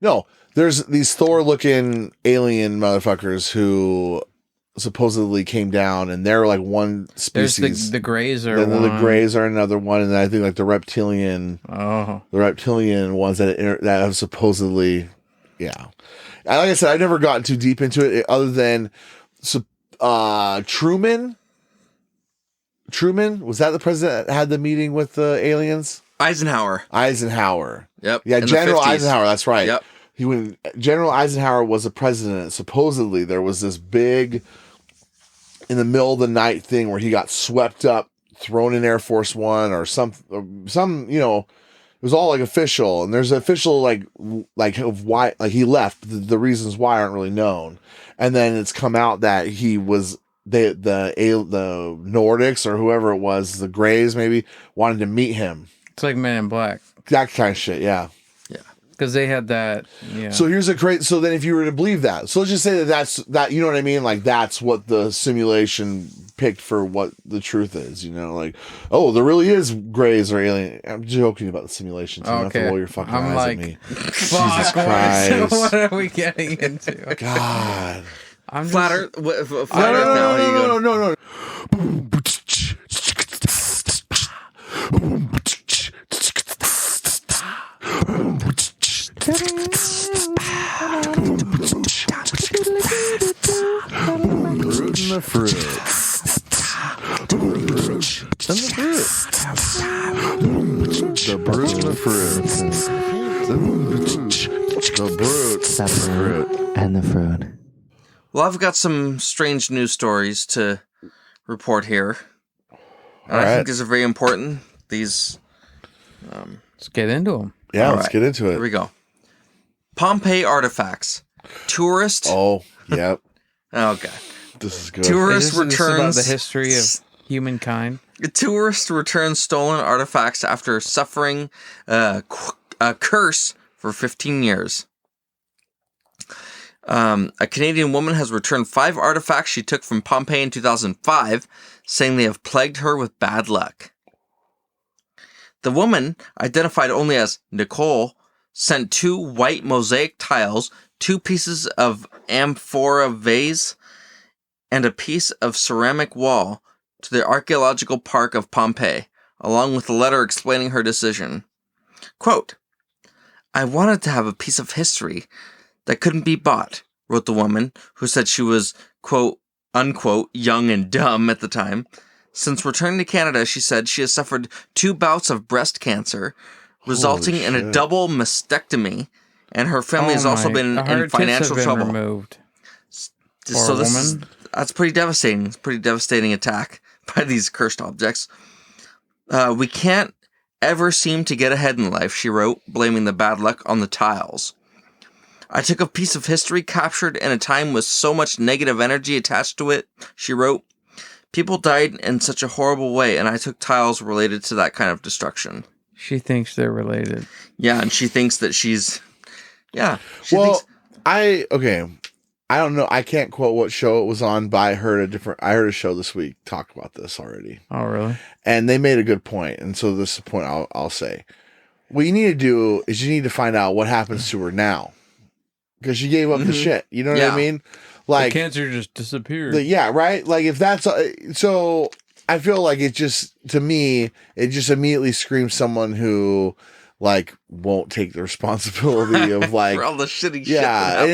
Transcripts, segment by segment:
No, there's these Thor-looking alien motherfuckers who supposedly came down, and they're like one species. There's the Greys are then one. The Greys are another one, and then I think like the reptilian ones that have supposedly, yeah. And like I said, I've never gotten too deep into it, other than Truman. Truman, was that the president that had the meeting with the aliens? Eisenhower. Yep. Yeah, in General Eisenhower. That's right. Yep. General Eisenhower was the president, supposedly there was this big, in the middle of the night thing where he got swept up, thrown in Air Force One or some, it was all like official. And there's an official like of why, like he left. The reasons why aren't really known. And then it's come out that he was. The Nordics or whoever it was, the Greys maybe, wanted to meet him. It's like Men in Black. That kind of shit, yeah. Yeah. Because they had that, yeah. So so then if you were to believe that, so let's just say that, you know what I mean? Like that's what the simulation picked for what the truth is, like, oh, there really is Greys or alien. I'm joking about the simulation too. Not to roll your fucking eyes at me. Jesus Christ. What are we getting into? God. I'm flat Earth. No. The fruit. The brute and the fruit. The fruit and the fruit. Well, I've got some strange news stories to report here. And I think these are very important. These. Let's get into them. Yeah, let's get into it. Here we go. Pompeii artifacts. Tourist. Oh, yep. Okay. This is good. This Tourist is returns. about the history of humankind. A tourist returns stolen artifacts after suffering a curse for 15 years. A Canadian woman has returned 5 artifacts she took from Pompeii in 2005, saying they have plagued her with bad luck. The woman, identified only as Nicole, sent 2 white mosaic tiles, 2 pieces of amphora vase, and a piece of ceramic wall to the archaeological park of Pompeii, along with a letter explaining her decision. Quote, "I wanted to have a piece of history that couldn't be bought," wrote the woman, who said she was, quote, unquote, young and dumb at the time. Since returning to Canada, she said she has suffered 2 bouts of breast cancer, resulting in a double mastectomy, and her family has also been in financial trouble. Removed So that's pretty devastating. It's a pretty devastating attack by these cursed objects. "We can't ever seem to get ahead in life," she wrote, blaming the bad luck on the tiles. "I took a piece of history captured in a time with so much negative energy attached to it," she wrote. "People died in such a horrible way, and I took tiles related to that kind of destruction." She thinks they're related. Yeah, and she thinks that she's... Yeah. I don't know. I can't quote what show it was on, but I heard a show this week talk about this already. Oh, really? And they made a good point. And so this is the point I'll say. What you need to do is you need to find out what happens to her now. Because she gave up the shit. You know what I mean? Like, the cancer just disappeared. Yeah, right? Like, if that's... so, I feel like it just... To me, it just immediately screams someone who... like, won't take the responsibility of like for all the shitty shit. Yeah,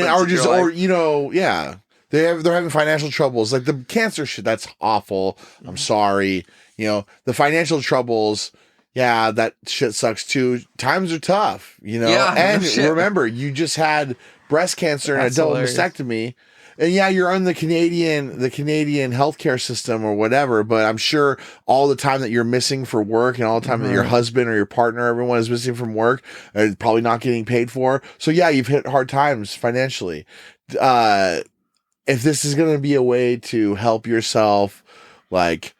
they're having financial troubles, like the cancer shit. That's awful. I'm sorry. The financial troubles. Yeah, that shit sucks too. Times are tough. Yeah, and remember, you just had breast cancer and a double mastectomy. And yeah, you're on the Canadian healthcare system or whatever, but I'm sure all the time that you're missing for work and all the time that your husband or your partner, everyone is missing from work, probably not getting paid for. So yeah, you've hit hard times financially. If this is going to be a way to help yourself, like,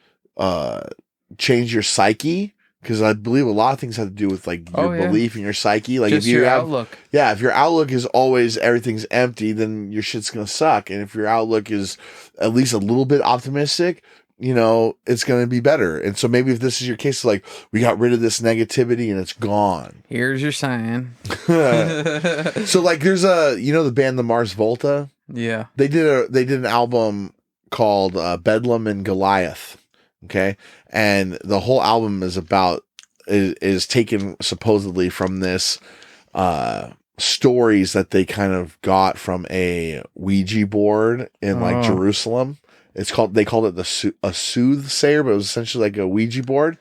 change your psyche, because I believe a lot of things have to do with like your belief in your psyche. Like, just if you have outlook. Yeah, if your outlook is always everything's empty, then your shit's gonna suck. And if your outlook is at least a little bit optimistic, it's going to be better. And so maybe if this is your case, like, we got rid of this negativity and it's gone. Here's your sign. So like there's the band the Mars Volta? Yeah. They did an album called Bedlam and Goliath. Okay. And the whole album is taken supposedly from this stories that they kind of got from a Ouija board in like Jerusalem. They called it a soothsayer, but it was essentially like a Ouija board.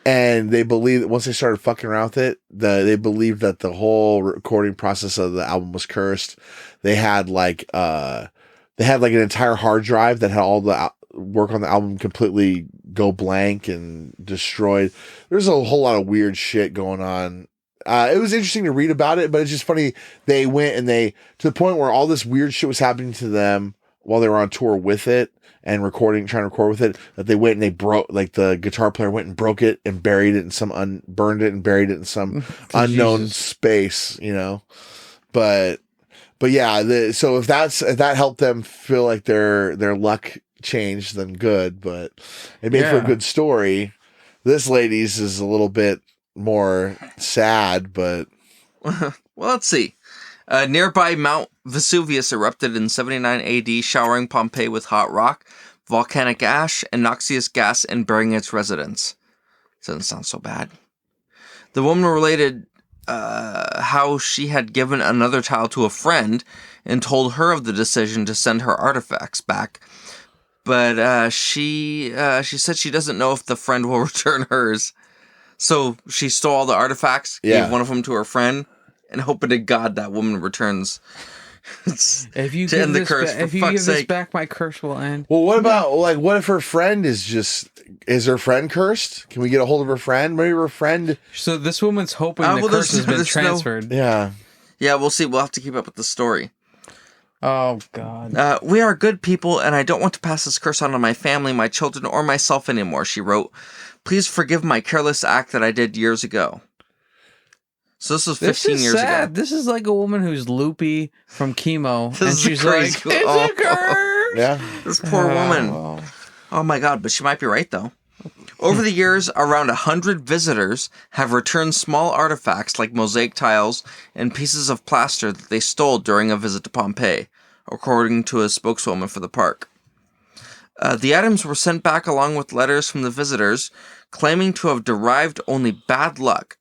And they believe that once they started fucking around with it, they believed that the whole recording process of the album was cursed. They had like an entire hard drive that had all the work on the album completely go blank and destroyed. There's a whole lot of weird shit going on. It was interesting to read about it, but it's just funny. They went and to the point where all this weird shit was happening to them while they were on tour with it and trying to record with it, that they went and they broke, like the guitar player went and broke it and buried it in burned it and buried it in some unknown space, but yeah, so if that helped them feel like their luck changed, then good, but it made for a good story. This lady's is a little bit more sad, but well, let's see. Nearby Mount Vesuvius erupted in 79 AD, showering Pompeii with hot rock, volcanic ash, and noxious gas and burying its residents. Doesn't sound so bad. The woman related how she had given another child to a friend and told her of the decision to send her artifacts back. But she said she doesn't know if the friend will return hers. So she stole all the artifacts, gave one of them to her friend, and hoping to God that woman returns. If you give this back, my curse will end. Well, what about what if her friend is her friend cursed? Can we get a hold of her friend? Maybe her friend. So this woman's hoping the curse has been transferred. Yeah, we'll see. We'll have to keep up with the story. Oh God. We are good people, and I don't want to pass this curse on to my family, my children, or myself anymore. She wrote, "Please forgive my careless act that I did years ago." So this was 15 years ago. This is like a woman who's loopy from chemo, and she's like, "It's a curse." Yeah, this poor woman. Oh my God! But she might be right though. Over the years, around 100 visitors have returned small artifacts like mosaic tiles and pieces of plaster that they stole during a visit to Pompeii, according to a spokeswoman for the park. The items were sent back along with letters from the visitors, claiming to have derived only bad luck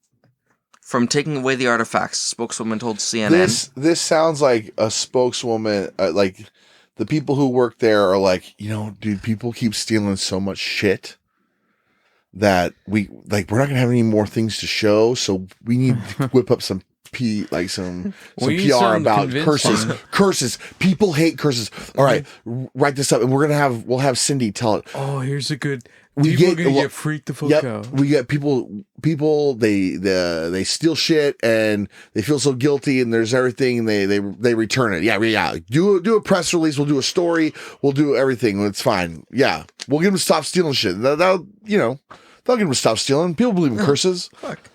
from taking away the artifacts, spokeswoman told CNN. This sounds like a spokeswoman, like the people who work there are like, dude, people keep stealing so much shit that we're not gonna have any more things to show, so we need to whip up some PR about curses. Curses. People hate curses. All right, write this up, and we'll have Cindy tell it. Oh, here's a good. People are gonna get freaked the fuck out. We get people. They steal shit and they feel so guilty, and there's everything, and they return it. Yeah. Do a press release. We'll do a story. We'll do everything. It's fine. Yeah, we'll get them to stop stealing shit. They'll get them to stop stealing. People believe in curses. Fuck.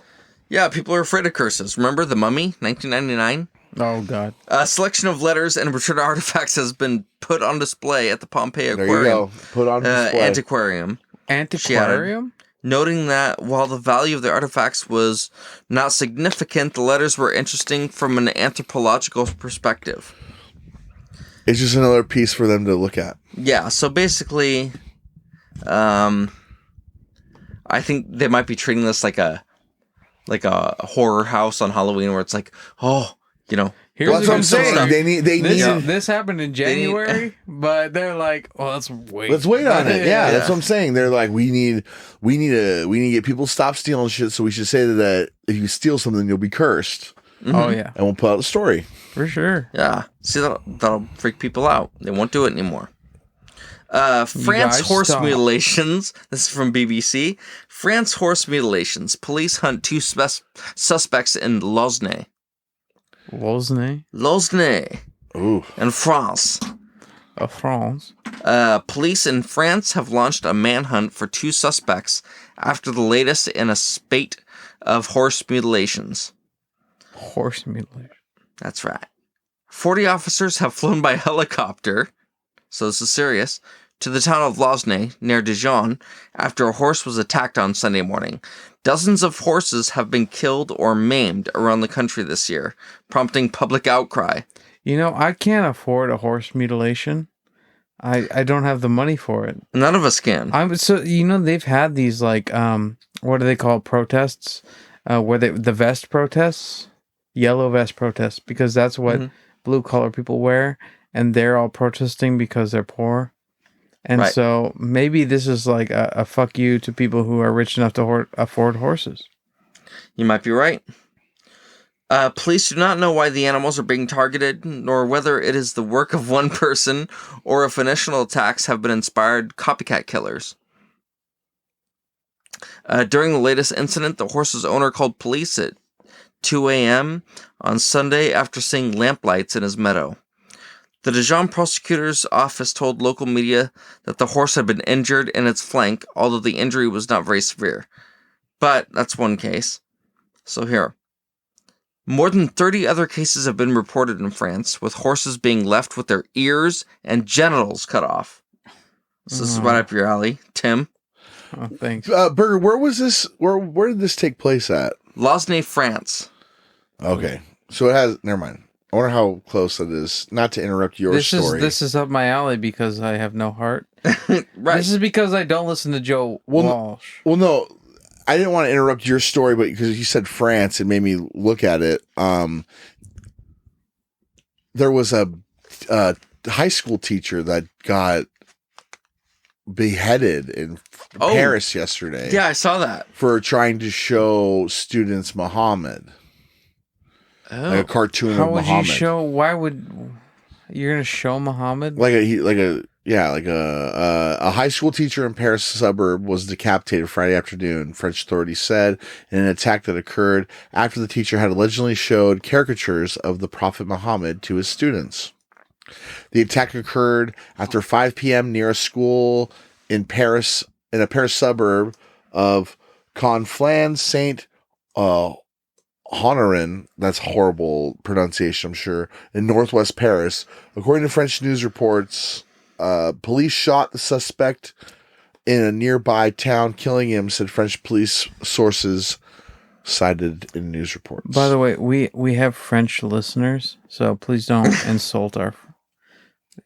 Yeah, people are afraid of curses. Remember The Mummy, 1999? Oh, God. A selection of letters and returned artifacts has been put on display at the Pompeii Aquarium. There you go. Put on display. Antiquarium. Antiquarium? Noting that while the value of the artifacts was not significant, the letters were interesting from an anthropological perspective. It's just another piece for them to look at. Yeah, so basically, I think they might be treating this like a horror house on Halloween, where it's like, Here's that's what I'm saying. This happened in January, but they're like, "Oh, let's wait on it." Yeah, that's what I'm saying. They're like, we need to get people to stop stealing shit. So we should say that if you steal something, you'll be cursed. Mm-hmm. Oh yeah, and we'll put out a story for sure. Yeah, see, that'll freak people out. They won't do it anymore. France horse mutilations. This is from BBC. France horse mutilations. Police hunt two suspects in Lausanne. Ooh. In France. France. Police in France have launched a manhunt for two suspects after the latest in a spate of horse mutilations. Horse mutilation. That's right. 40 officers have flown by helicopter, so this is serious, to the town of Lausanne, near Dijon, after a horse was attacked on Sunday morning. Dozens of horses have been killed or maimed around the country this year, prompting public outcry. You know, I can't afford a horse mutilation. I don't have the money for it. None of us can. They've had these like what do they call protests? The vest protests, yellow vest protests, because that's what blue collar people wear, and they're all protesting because they're poor. And so maybe this is like a fuck you to people who are rich enough to afford horses. You might be right. Police do not know why the animals are being targeted, nor whether it is the work of one person or if initial attacks have been inspired copycat killers. During the latest incident, the horse's owner called police at 2 a.m. on Sunday after seeing lamplights in his meadow. The Dijon prosecutor's office told local media that the horse had been injured in its flank, although the injury was not very severe. But that's one case. So here. More than 30 other cases have been reported in France, with horses being left with their ears and genitals cut off. So this is right up your alley, Tim. Oh, thanks. Burger, where was this? Where did this take place at? Lausanne, France. Okay. So it has... Never mind. I wonder how close it is. Not to interrupt your story. This is up my alley because I have no heart. Right. This is because I don't listen to Joe Walsh. Well, no. I didn't want to interrupt your story, but because you said France, it made me look at it. There was a high school teacher that got beheaded in Paris yesterday. Yeah, I saw that. For trying to show students Muhammad. Oh. Like a cartoon How of would Muhammad. you show? Why would you're gonna show Muhammad? A high school teacher in Paris suburb was decapitated Friday afternoon, French authorities said, in an attack that occurred after the teacher had allegedly showed caricatures of the Prophet Muhammad to his students. The attack occurred after 5 p.m. near a school in Paris, in a Paris suburb of Conflans Honorin, that's horrible pronunciation, I'm sure, in northwest Paris. According to French news reports, police shot the suspect in a nearby town, killing him, said French police sources cited in news reports. By the way, we have French listeners, so please don't insult our...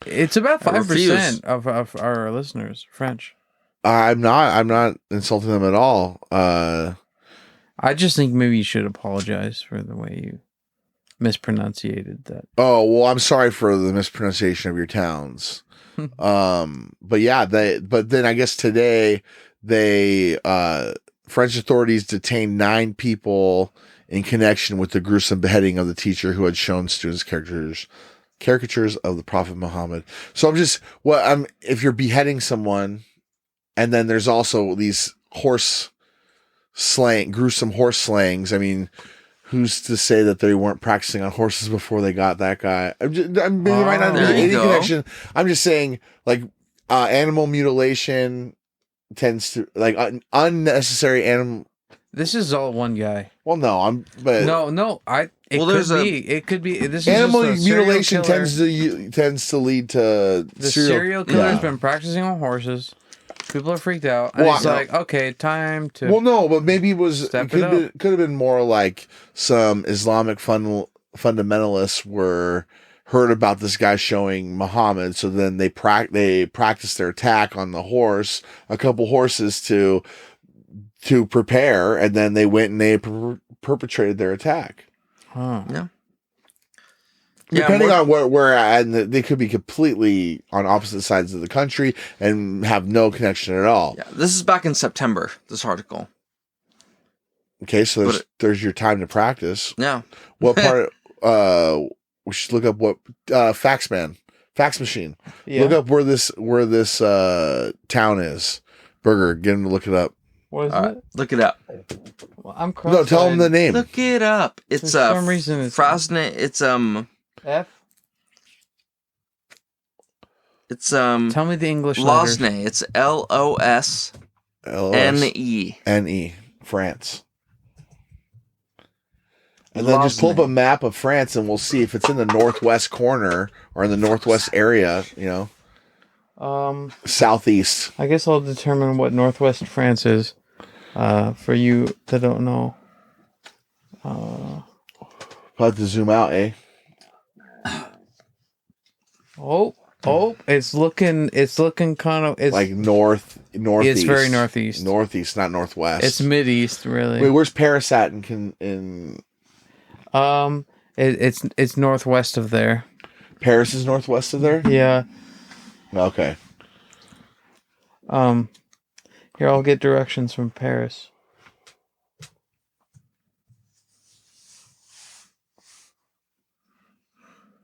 It's about 5% of our listeners, French. I'm not insulting them at all. I just think maybe you should apologize for the way you mispronunciated that. Oh, well, I'm sorry for the mispronunciation of your towns. But yeah, but then I guess today French authorities detained 9 people in connection with the gruesome beheading of the teacher who had shown students caricatures of the Prophet Muhammad. So if you're beheading someone, and then there's also these gruesome horse slayings. I mean, who's to say that they weren't practicing on horses before they got that guy? Might not be any connection. I'm just saying, like, animal mutilation tends to, like, unnecessary animal. This is all one guy. Well, no, it could be. This is animal just a mutilation serial tends to lead to the serial killer's been practicing on horses. People are freaked out. And it's like, okay, time to... Well, no, but maybe it could have been more like some Islamic fundamentalists were heard about this guy showing Muhammad, so then they practiced their attack on the horse, a couple horses to prepare, and then they went and they perpetrated their attack. Huh. Yeah. Depending on where and they could be completely on opposite sides of the country and have no connection at all. Yeah, this is back in September, this article. Okay, so there's your time to practice. Yeah. What part? We should look up what fax machine. Yeah. Look up where this town is. Burger, get him to look it up. What is it? Look it up. Well, I'm No, tell him the name. Look it up. It's For some reason it's Frosne. F. It's Tell me the English Lausanne. letters. It's LOSNE. NE. France. And then just pull up a map of France and we'll see if it's in the northwest corner or in the northwest area, you know. Southeast. I guess I'll determine what northwest France is. For you that don't know. About to zoom out, eh? Oh, it's looking kind of like northeast. It's very northeast. Northeast, not northwest. It's mid-east, really. Wait, where's Paris at it's northwest of there. Paris is northwest of there? Yeah. Okay. Here, I'll get directions from Paris.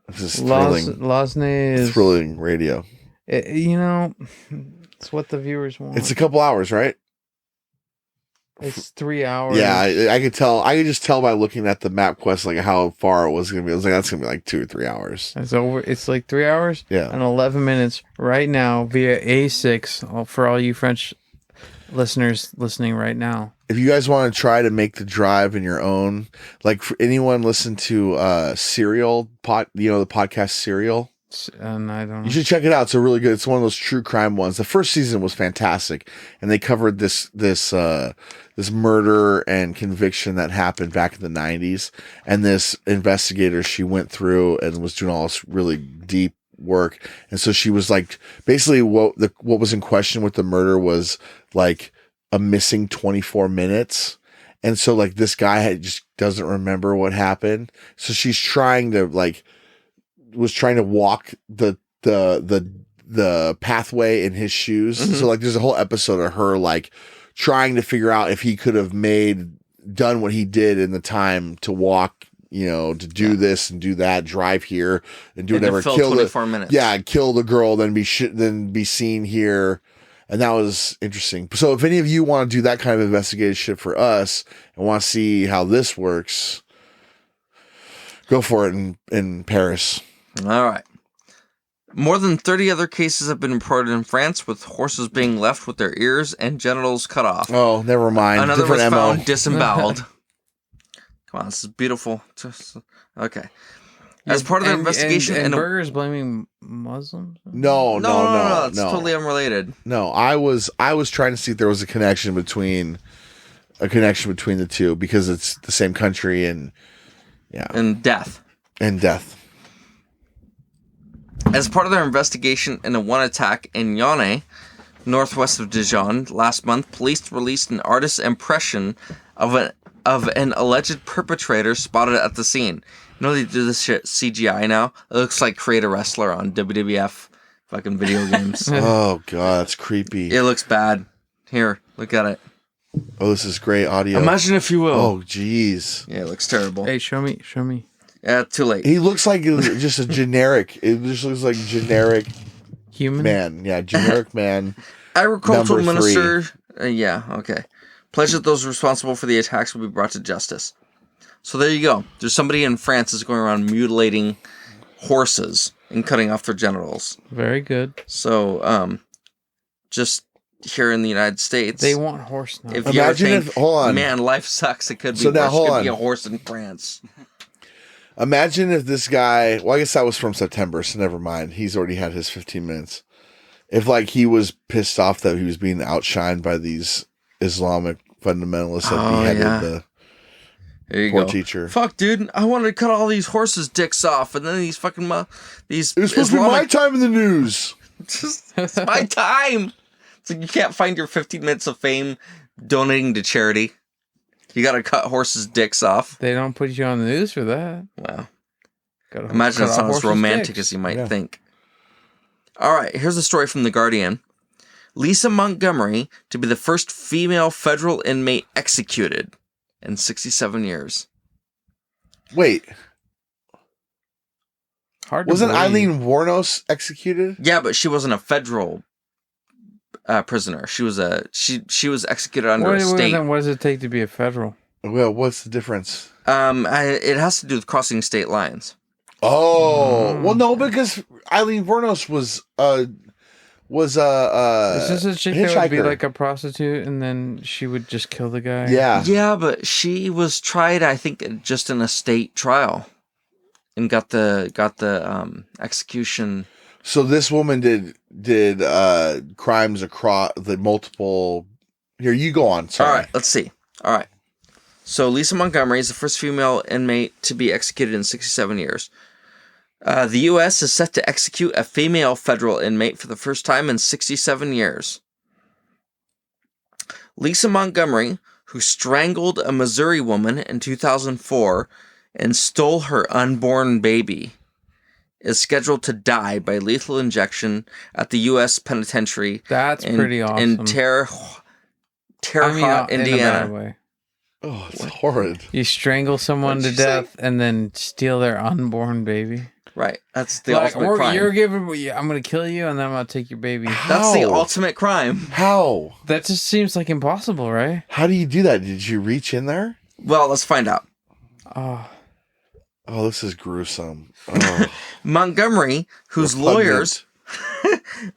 This is thrilling. Lausanne is thrilling radio. It's what the viewers want. It's a couple hours, right? It's 3 hours. Yeah, I could tell. I could just tell by looking at the MapQuest like how far it was going to be. I was like, that's going to be like 2 or 3 hours. It's over. It's like 3 hours. Yeah. And 11 minutes right now via A6 for all you French listeners listening right now. If you guys want to try to make the drive in your own, like for anyone listen to Serial the podcast Serial. And I don't know. You should check it out. It's a really good. It's one of those true crime ones. The first season was fantastic, and they covered this murder and conviction that happened back in the 90s. And this investigator, she went through and was doing all this really deep work. And so she was like, basically, what was in question with the murder was like a missing 24 minutes. And so like this guy just doesn't remember what happened. So she's trying to was trying to walk the pathway in his shoes. Mm-hmm. So like there's a whole episode of her like trying to figure out if he could have done what he did in the time to walk, to do this and do that, drive here and do whatever, kill 24 minutes. Yeah, kill the girl, then be seen here. And that was interesting. So if any of you want to do that kind of investigative shit for us and want to see how this works, go for it in Paris. All right. More than 30 other cases have been reported in France with horses being left with their ears and genitals cut off. Oh, never mind. Another Different was MO. found disemboweled. Come on, this is beautiful. Okay. As part of their investigation... And Burger's blaming Muslims? No. It's totally unrelated. No, I was trying to see if there was a connection between the two because it's the same country and... Yeah. And death. As part of their investigation into one attack in Yonne, northwest of Dijon, last month, police released an artist's impression of an alleged perpetrator spotted at the scene. You know they do this shit CGI now? It looks like Create a Wrestler on WWF fucking video games. Oh, God, that's creepy. It looks bad. Here, look at it. Oh, this is great audio. Imagine if you will. Oh, jeez. Yeah, it looks terrible. Hey, show me. Yeah, too late. He looks like just a generic. It just looks like generic human man. Yeah, generic man. Agricultural minister. Yeah, okay. Pledged that those responsible for the attacks will be brought to justice. So there you go. There's somebody in France that's going around mutilating horses and cutting off their genitals. Very good. So, just here in the United States, they want horse now. If you think, man, life sucks, it could be worse. It could be a horse in France. Imagine if this guy, well, I guess that was from September, so never mind. He's already had his 15 minutes. If, he was pissed off that he was being outshined by these Islamic fundamentalists that beheaded the poor teacher. Fuck, dude, I wanted to cut all these horses' dicks off, and then these fucking, these It was supposed to be my time in the news. It's my time. It's like you can't find your 15 minutes of fame donating to charity. You gotta cut horses' dicks off. They don't put you on the news for that. Wow. Imagine it's not as romantic as you might think. All right, here's a story from The Guardian. Lisa Montgomery to be the first female federal inmate executed in 67 years. Wait. Wasn't Eileen Wuornos executed? Yeah, but she wasn't a federal prisoner. She was she was executed under a state. Then what does it take to be a federal? Well, what's the difference? It has to do with crossing state lines. Oh, well, no, because Eileen Wuornos was Is this a chick that would be like a prostitute and then she would just kill the guy? Yeah, but she was tried, I think, just in a state trial, and got the execution. So this woman did crimes across the multiple. Here, you go on. Sorry. All right, let's see. All right. So Lisa Montgomery is the first female inmate to be executed in 67 years. The U.S. is set to execute a female federal inmate for the first time in 67 years. Lisa Montgomery, who strangled a Missouri woman in 2004 and stole her unborn baby, is scheduled to die by lethal injection at the U.S. penitentiary. That's pretty awesome. In Terre Haute, Indiana. In a bad way. Oh, it's horrid. You strangle someone to death and then steal their unborn baby. Right. That's the ultimate crime. I'm going to kill you and then I'm going to take your baby. That's the ultimate crime. How? That just seems like impossible, right? How do you do that? Did you reach in there? Well, let's find out. Oh, this is gruesome. Oh. Montgomery, whose lawyers...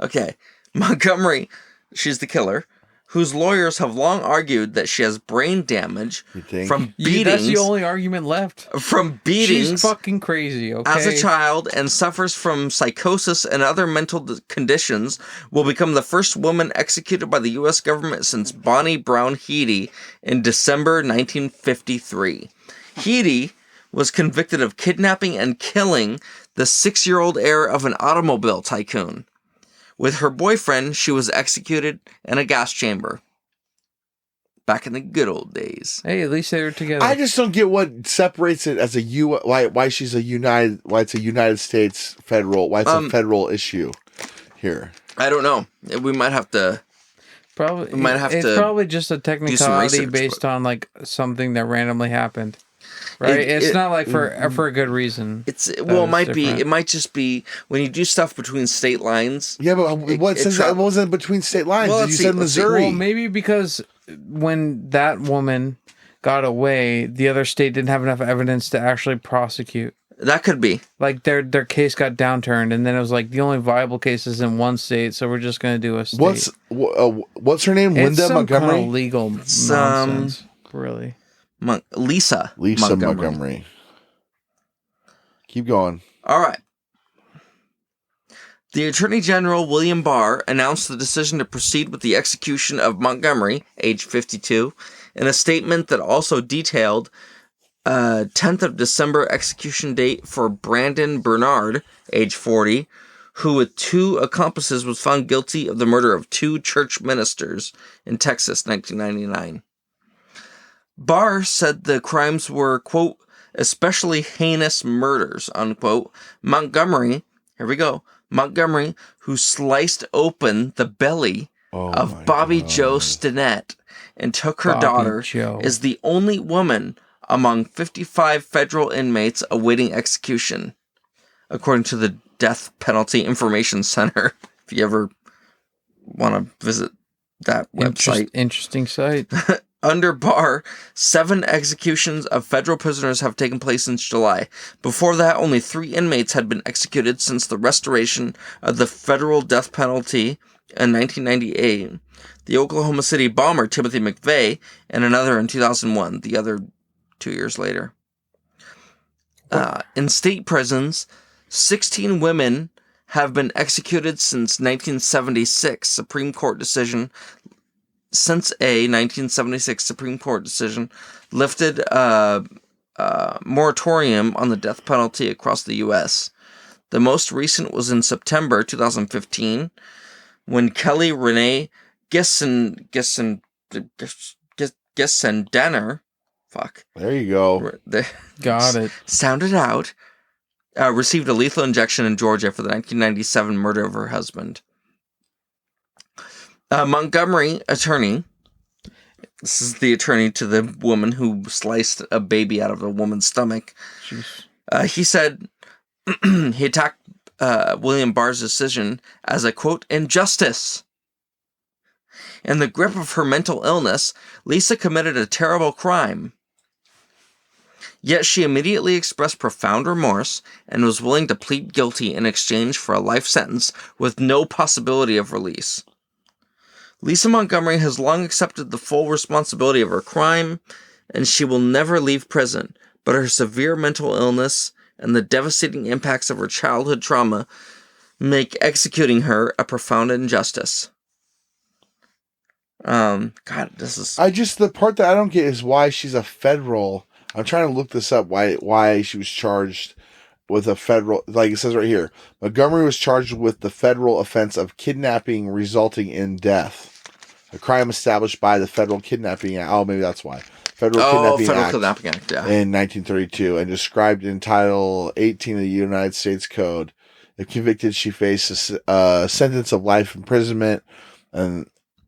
Okay. Montgomery, she's the killer, whose lawyers have long argued that she has brain damage from beatings. That's the only argument left. From beatings. She's fucking crazy, okay? As a child and suffers from psychosis and other mental conditions, will become the first woman executed by the U.S. government since Bonnie Brown Heady in December 1953. Heady was convicted of kidnapping and killing the 6-year-old heir of an automobile tycoon. With her boyfriend, she was executed in a gas chamber. Back in the good old days. Hey, at least they were together. I just don't get what separates it as why she's why it's a United States federal, why it's a federal issue here. I don't know. We might have to. It's probably just a technicality based on like something that randomly happened. Right, it's not like for a good reason. It might be. It might just be when you do stuff between state lines. Yeah, but what says that wasn't between state lines? Well, you said Missouri. Well, maybe because when that woman got away, the other state didn't have enough evidence to actually prosecute. That could be. Like their case got downturned, and then it was like the only viable case is in one state, so we're just going to do a state. What's her name? Linda Montgomery. Kind of legal nonsense, really. Lisa Montgomery. Keep going. All right. The Attorney General, William Barr, announced the decision to proceed with the execution of Montgomery, age 52, in a statement that also detailed 10th of December execution date for Brandon Bernard, age 40, who with 2 accomplices was found guilty of the murder of 2 church ministers in Texas, 1999. Barr said the crimes were, quote, especially heinous murders, unquote. Montgomery, who sliced open the belly of Bobby Jo Stinnett and took her daughter, is the only woman among 55 federal inmates awaiting execution, according to the Death Penalty Information Center, if you ever want to visit that website. Interesting site. Under Barr, 7 executions of federal prisoners have taken place since July. Before that, only 3 inmates had been executed since the restoration of the federal death penalty in 1998. The Oklahoma City bomber, Timothy McVeigh, and another in 2001, the other 2 years later. In state prisons, 16 women have been executed since 1976, Supreme Court decision. Since a 1976 Supreme Court decision lifted a moratorium on the death penalty across the U.S. The most recent was in September 2015, when Kelly Renee Gissendenner, there you go. Got it. Sounded out. Received a lethal injection in Georgia for the 1997 murder of her husband. Montgomery attorney, this is the attorney to the woman who sliced a baby out of a woman's stomach. He said he attacked William Barr's decision as a, quote, injustice. In the grip of her mental illness, Lisa committed a terrible crime. Yet she immediately expressed profound remorse and was willing to plead guilty in exchange for a life sentence with no possibility of release. Lisa Montgomery has long accepted the full responsibility of her crime, and she will never leave prison, but her severe mental illness and the devastating impacts of her childhood trauma make executing her a profound injustice. God, this is... the part that I don't get is why she's a federal. I'm trying to look this up, why she was charged with a federal, like it says right here, Montgomery was charged with the federal offense of kidnapping resulting in death. A crime established by the Federal Kidnapping Act. Oh, maybe that's why. Federal Kidnapping Act, yeah. In 1932, and described in Title 18 of the United States Code. If convicted, she faces a sentence of life imprisonment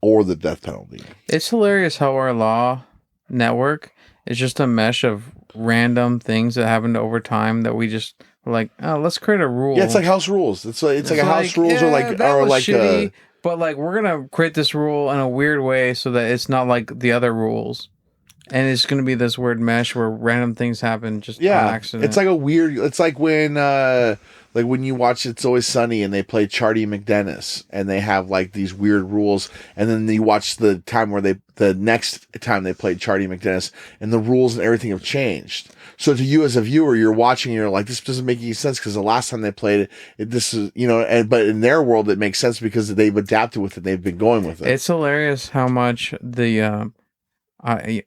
or the death penalty. It's hilarious how our law network is just a mesh of random things that happened over time that we just were like, oh, let's create a rule. Yeah, it's like house rules. It's like a house rules, or like shitty. But, like, we're going to create this rule in a weird way so that it's not like the other rules. And it's going to be this weird mesh where random things happen just on accident. It's like a weird... It's like when you watch It's Always Sunny and they play Charlie McDennis and they have, like, these weird rules. And then you watch the next time they played Charlie McDennis and the rules and everything have changed. So to you as a viewer, you're watching and you're like, this doesn't make any sense because the last time they played it, this is, but in their world it makes sense because they've adapted with it. They've been going with it. It's hilarious how much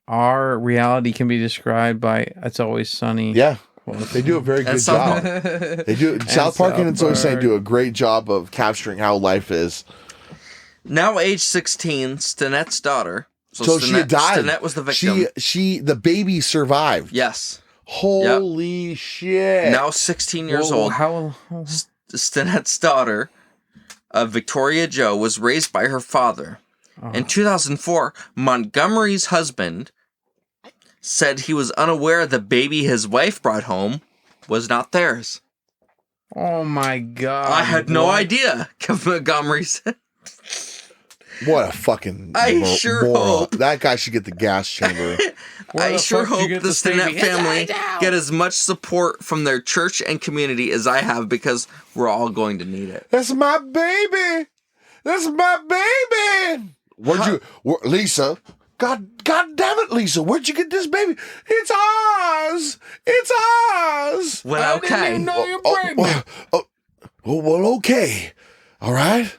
our reality can be described by It's Always Sunny. Yeah. They do a very good job. They do. South Park and It's Always Sunny do a great job of capturing how life is. Now age 16, Stinette's daughter. So she had died. Stinette was the victim. The baby survived. Yes. Holy shit. Now 16 years old. Stinette's daughter, Victoria Jo, was raised by her father. In 2004, Montgomery's husband said he was unaware the baby his wife brought home was not theirs. Oh my God. I had no idea, Montgomery said. What a fucking hope that guy should get the gas chamber. I sure hope the Stinette family get as much support from their church and community as I have, because we're all going to need it. That's my baby. That's my baby. Lisa? God damn it, Lisa! Where'd you get this baby? It's ours. It's ours. Well, okay. I didn't even know you're pregnant. Well, okay. All right.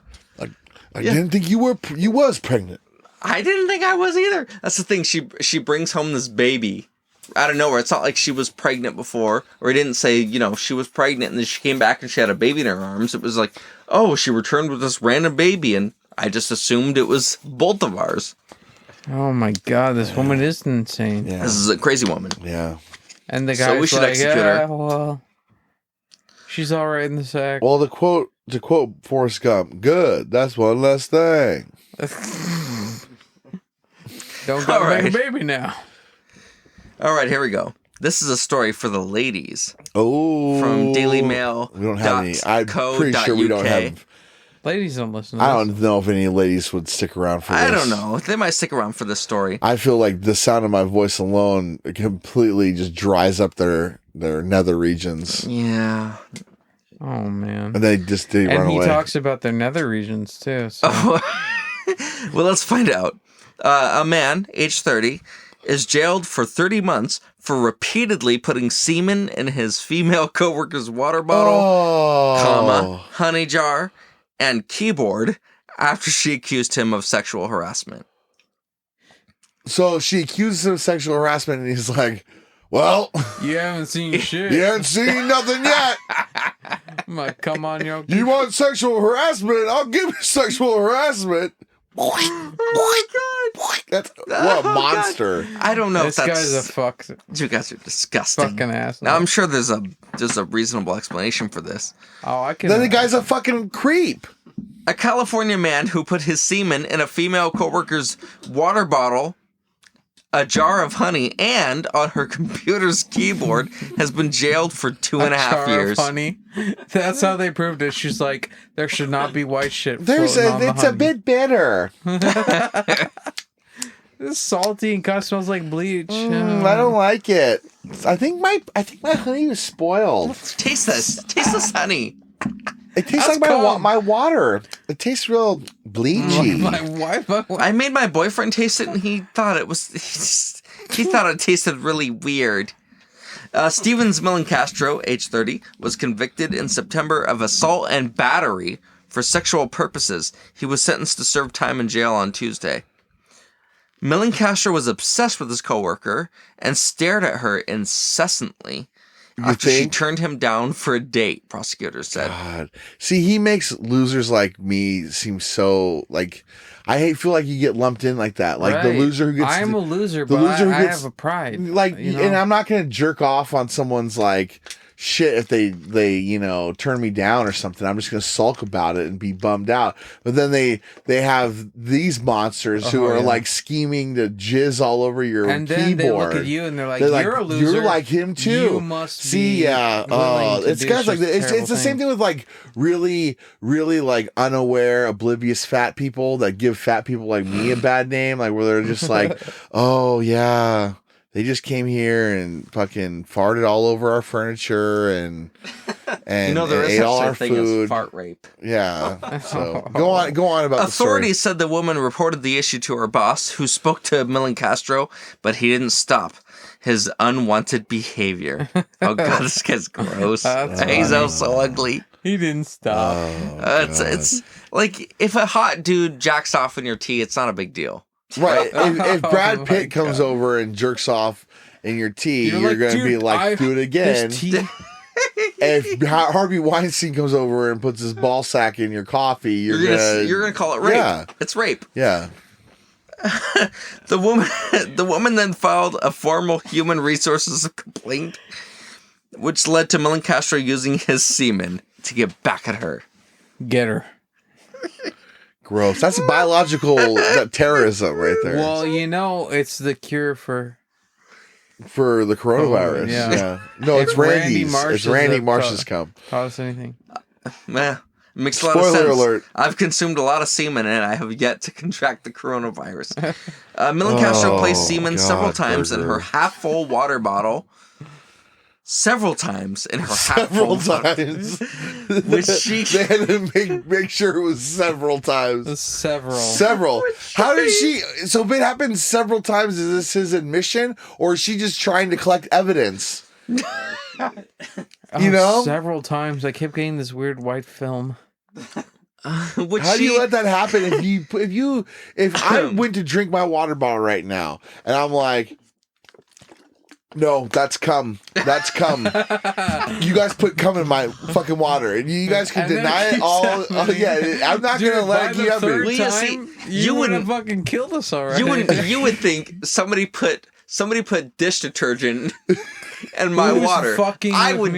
I didn't think you was pregnant. I didn't think I was either. That's the thing. She brings home this baby out of nowhere. It's not like she was pregnant before, or he didn't say, she was pregnant and then she came back and she had a baby in her arms. It was like, oh, she returned with this random baby, and I just assumed it was both of ours. Oh my God, this woman is insane. Yeah. This is a crazy woman. Yeah. And the guy's so we should execute her. Well, she's all right in the sack. Well, to quote Forrest Gump, good. That's one less thing. Don't go make a baby now. All right, here we go. This is a story for the ladies. Oh. From Daily Mail. We don't have any. I'm pretty sure we don't have. Ladies don't listen to I don't know if any ladies would stick around for this. I don't know. They might stick around for this story. I feel like the sound of my voice alone completely just dries up their nether regions. Yeah. Oh, man. And they run away. And he talks about their nether regions, too. So. Well, let's find out. A man, age 30, is jailed for 30 months for repeatedly putting semen in his female coworker's water bottle, honey jar, and keyboard after she accused him of sexual harassment. So she accuses him of sexual harassment, and he's like, well... You haven't seen shit. You haven't seen nothing yet. I'm like, come on, yo. You want sexual harassment? I'll give you sexual harassment. Oh my God. What a monster. God. I don't know this if that's... guy's a fuck. You guys are disgusting. Fucking ass. Now, I'm sure there's a reasonable explanation for this. Oh, I can... Then the guy's a fucking creep. A California man who put his semen in a female coworker's water bottle, a jar of honey, and on her computer's keyboard has been jailed for 2.5 years. Of honey. That's how they proved it. She's like, there should not be white shit. It's a bit bitter. It's salty and kind of smells like bleach. I don't like it. I think my honey was spoiled. Taste this honey. It tastes like my water. It tastes real bleachy. I made my boyfriend taste it, and he thought it tasted really weird. Stevens Millen Castro, age 30, was convicted in September of assault and battery for sexual purposes. He was sentenced to serve time in jail on Tuesday. Millen Castro was obsessed with his coworker and stared at her incessantly after she turned him down for a date, prosecutors said. God. See, he makes losers like me seem so, like, I feel like you get lumped in like that. Like, the loser who gets... I'm a loser, but I have a pride. Like, and I'm not going to jerk off on someone's, like... shit if they turn me down or something. I'm just gonna sulk about it and be bummed out. But then they have these monsters who are like scheming to jizz all over your keyboard. And then they look at you and they're like, you're a loser. You're like him too. You must see, yeah. It's guys like that. It's the same thing with like really, really like unaware, oblivious fat people that give fat people like me a bad name. Like where they're just like, oh yeah. They just came here and fucking farted all over our furniture and ate all our food. Fart rape. Yeah. So go on about Authorities said the woman reported the issue to her boss, who spoke to Millen Castro, but he didn't stop his unwanted behavior. Oh god, this guy's gross. He's so ugly. He didn't stop. It's like if a hot dude jacks off in your tea, it's not a big deal. Right. If Brad Pitt comes over and jerks off in your tea, you're going to be like, do it again. If Harvey Weinstein comes over and puts his ball sack in your coffee, you're gonna call it rape. Yeah. It's rape. Yeah. The woman then filed a formal human resources complaint, which led to Millen Castro using his semen to get back at her. Get her. Gross. That's biological terrorism right there. Well, it's the cure for the coronavirus. Yeah. No, it's Randy's. It's Randy Marsh's cum. Taught us anything? Makes a lot of sense. Spoiler alert. I've consumed a lot of semen and I have yet to contract the coronavirus. Millen Castro placed semen several times in her half-full water bottle. Several times in her half-full times. Which they had to make sure it was several times. Several. How did she... So if it happened several times, is this his admission? Or is she just trying to collect evidence? Several times. I kept getting this weird white film. How do you let that happen? If I went to drink my water bottle right now, and I'm like... No, that's cum. That's cum. You guys put cum in my fucking water, and you guys can deny it all. I'm not gonna let you have it. You wouldn't have fucking killed us already. You would think somebody put dish detergent in my water. I would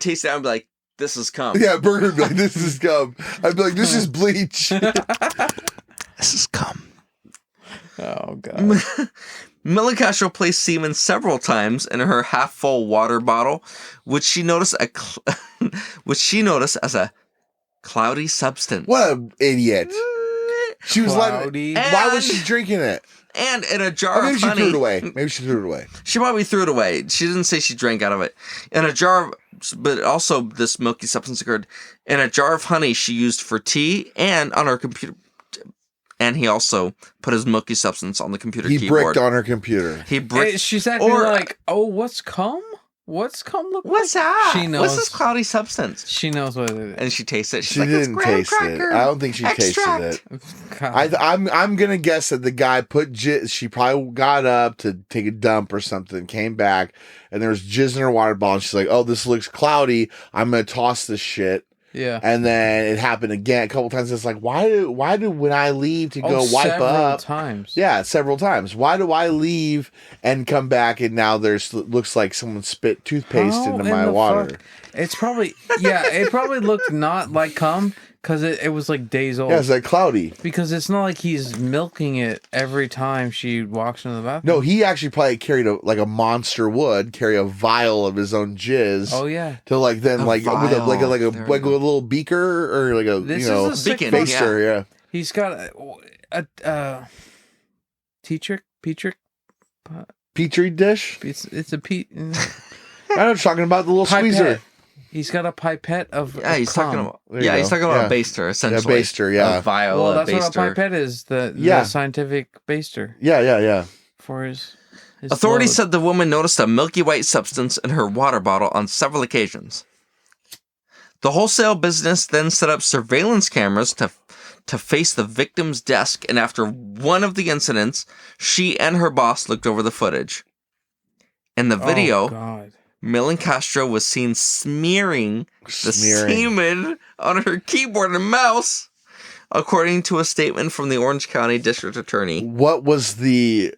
taste it. I'd be like, this is cum. Yeah, Burger would be like, this is cum. I'd be like, this is bleach. This is cum. Oh god. Millen Castro placed semen several times in her half-full water bottle, which she noticed as a cloudy substance. What an idiot! She was like, why was she drinking it? And in a jar of honey. Maybe she threw it away. She probably threw it away. She didn't say she drank out of it. In a jar of, but also this milky substance occurred in a jar of honey she used for tea and on her computer. And he also put his milky substance on the computer keyboard. He bricked on her computer. She's acting like, oh, what's cum? What's cum look like? What's that? She knows. What's this cloudy substance? She knows what it is. And she tastes it. She didn't taste it. I don't think she tasted it. I'm going to guess that the guy put jizz. She probably got up to take a dump or something, came back, and there was jizz in her water bottle. And she's like, oh, this looks cloudy. I'm going to toss this shit. Yeah. And then it happened again a couple times. It's like, why do when I leave to go wipe up? Times. Yeah, several times. Why do I leave and come back and now looks like someone spit toothpaste into my water? It's probably it probably looked not like cum because it was like days old. Yeah, it's like cloudy. Because it's not like he's milking it every time she walks into the bathroom. No, he actually probably carried a monster would carry a vial of his own jizz. Oh yeah. To with a little beaker or like a beacon baster. Yeah. He's got a petri dish. It's a I was talking about the little squeezer. He's got a pipette of he's talking about a baster essentially. Yeah, baster, yeah. A vial, that's baster. What a pipette is. The scientific baster. Yeah. For his. Authorities said the woman noticed a milky white substance in her water bottle on several occasions. The wholesale business then set up surveillance cameras to face the victim's desk, and after one of the incidents, she and her boss looked over the footage. In the video, Millen Castro was seen smearing the semen on her keyboard and mouse, according to a statement from the Orange County District Attorney. What was the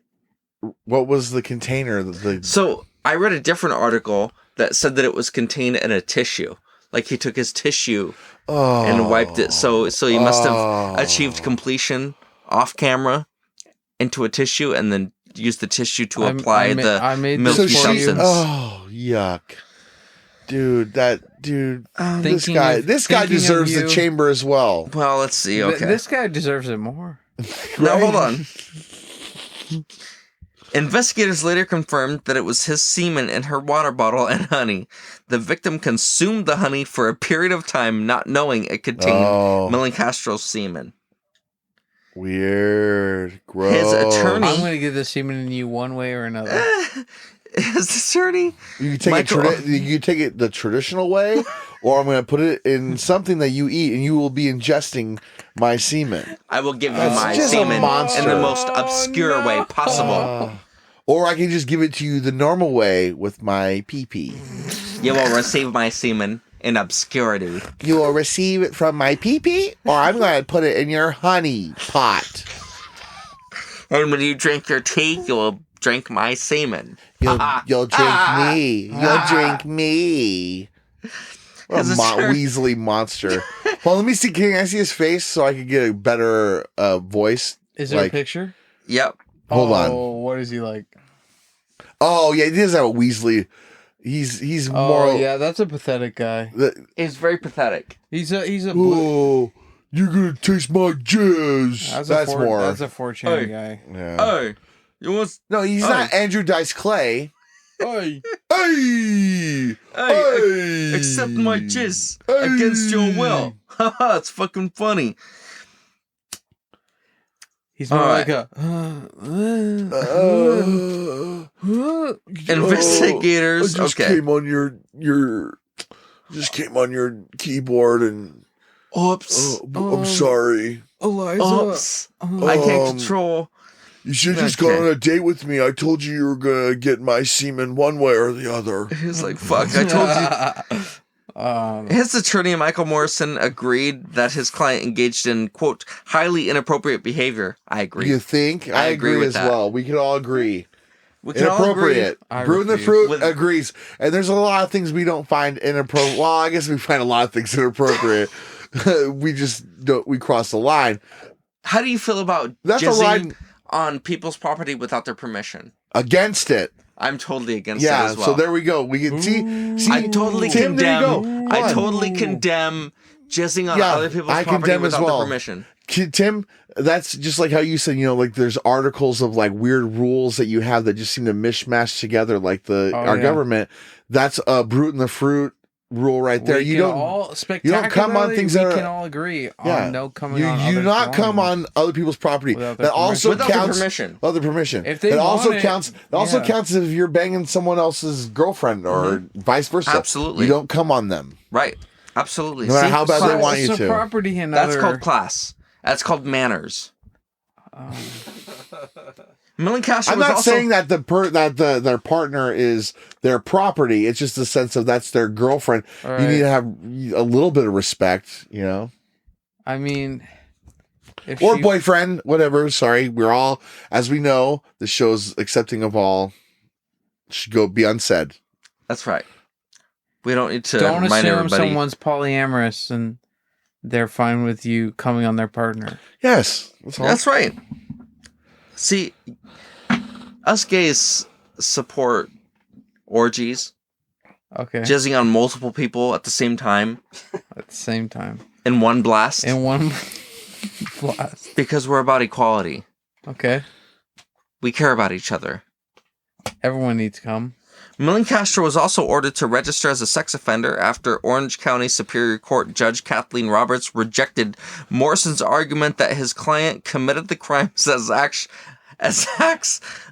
container? So I read a different article that said that it was contained in a tissue. Like he took his tissue and wiped it. So he must have achieved completion off camera into a tissue and then used the tissue to apply the milky substance. Oh, yuck. Dude, this guy deserves the chamber as well. Well, let's see. Okay. This guy deserves it more. Now, hold on. Investigators later confirmed that it was his semen in her water bottle and honey. The victim consumed the honey for a period of time, not knowing it contained Millen Castro's semen. Weird. Gross. His attorney... I'm going to give the semen in you one way or another. His attorney... You take it the traditional way, or I'm going to put it in something that you eat, and you will be ingesting my semen. I will give you my semen in the most obscure way possible. Or I can just give it to you the normal way with my pee-pee. You will receive my semen in obscurity. You will receive it from my pee-pee, or I'm going to put it in your honey pot. And when you drink your tea, you will drink my semen. You'll drink me. You'll drink me. What a Weasley monster. Well, let me see. Can I see his face so I can get a better voice? Is there a picture? Yep. Hold on. What is he like? Oh, yeah, he does have a Weasley. He's more. Oh, yeah, that's a pathetic guy. He's very pathetic. He's a. Oh, you're gonna taste my jizz. That's more. That's a 4chan guy. Yeah. Hey, you want? No, he's not Andrew Dice Clay. Hey, accept my jizz against your will. Haha, it's fucking funny. He's more like a. Investigators. I just came on your keyboard and. Oops. I'm sorry. Eliza. Oops. I can't control. You should just go on a date with me. I told you were gonna get my semen one way or the other. He's like, fuck, I told you. His attorney, Michael Morrison, agreed that his client engaged in, quote, highly inappropriate behavior. I agree. You think? I agree with as that. Well. We can all agree. We can inappropriate. All agree. Brewing the Fruit agrees. And there's a lot of things we don't find inappropriate. Well, I guess we find a lot of things inappropriate. We cross the line. How do you feel about jizzing on people's property without their permission? Against it. I'm totally against it as well. So there we go. We can see I totally Tim, condemn. I totally condemn jizzing on other people's property without their permission. Tim, that's just like how you said, like there's articles of like weird rules that you have that just seem to mishmash together like our government. That's a Brute and the Fruit rule right there. You don't come on things that we can all agree on no coming on you not come on other people's property. That also counts without the permission. If they it also counts if you're banging someone else's girlfriend or vice versa. Absolutely. You don't come on them. Right. Absolutely. No matter how bad they want you to. Property That's called class. That's called manners. Millen Castro. I'm not saying that their partner is their property. It's just the sense of that's their girlfriend. Right. You need to have a little bit of respect, I mean, or boyfriend, whatever. Sorry, we're all, as we know, the show's accepting of all. Should be unsaid. That's right. We don't need to don't remind assume everybody. Someone's polyamorous and they're fine with you coming on their partner. Yes, that's right. See, us gays support orgies. Okay. Jizzing on multiple people at the same time. At the same time. In one blast. In one blast. Because we're about equality. Okay. We care about each other. Everyone needs to come. Millen Castro was also ordered to register as a sex offender after Orange County Superior Court Judge Kathleen Roberts rejected Morrison's argument that his client committed the crimes as acts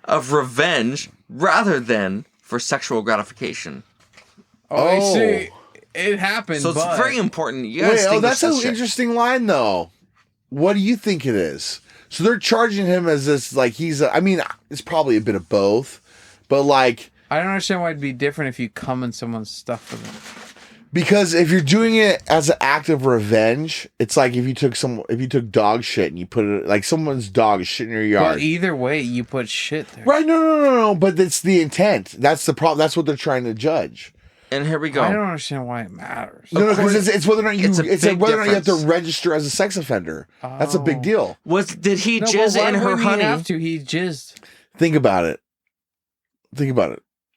of revenge rather than for sexual gratification. Oh, I see. It happened. So it's very important. You guys that's an interesting line, though. What do you think it is? So they're charging him as this, like, it's probably a bit of both, but like, I don't understand why it'd be different if you come in someone's stuff with them. Because if you're doing it as an act of revenge, it's like if you took dog shit and you put it, like someone's dog is shit in your yard. But either way, you put shit there. Right? No. But it's the intent. That's the problem. That's what they're trying to judge. And here we go. I don't understand why it matters. No, because it's whether or not you have to register as a sex offender. Oh. That's a big deal. Did he jizz in her honey? He jizzed. Think about it.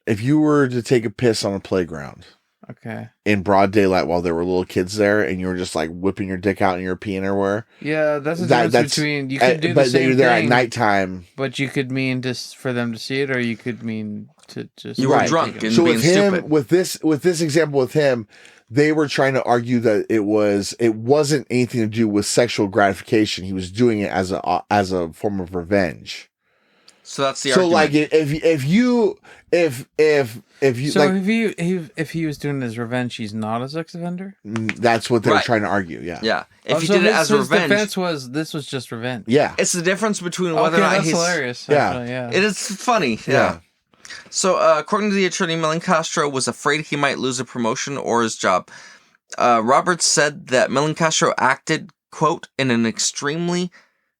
If you were to take a piss on a playground, okay, in broad daylight while there were little kids there, and you were just like whipping your dick out and you're peeing everywhere. Yeah, that's the difference between you could do the same you're there at nighttime. But you could mean just for them to see it, or you could mean to just you were drunk and so being with him stupid. with this example with him, they were trying to argue that it wasn't anything to do with sexual gratification. He was doing it as a form of revenge. So that's the argument. So like if he was doing it as revenge, he's not a sex offender. That's what they're trying to argue. Yeah. Yeah. If he did it as revenge, defense was this was just revenge. Yeah. It's the difference between whether or not that's he's hilarious. Yeah. Actually, yeah. It is funny. Yeah. So according to the attorney, Melancastro was afraid he might lose a promotion or his job. Roberts said that Melancastro acted, quote, in an extremely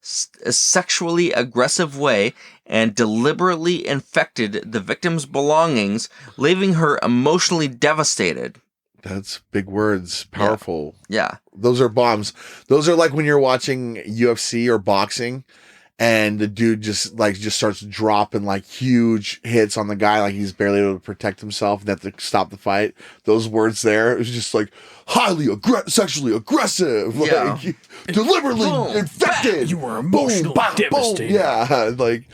sexually aggressive way and deliberately infected the victim's belongings, leaving her emotionally devastated. That's big words. Powerful. Yeah. Those are bombs. Those are like when you're watching UFC or boxing and the dude just starts dropping like huge hits on the guy, like he's barely able to protect himself and have to stop the fight. Those words there, it was just like highly sexually aggressive, yeah. like deliberately infected. You were emotionally devastated. Yeah, like.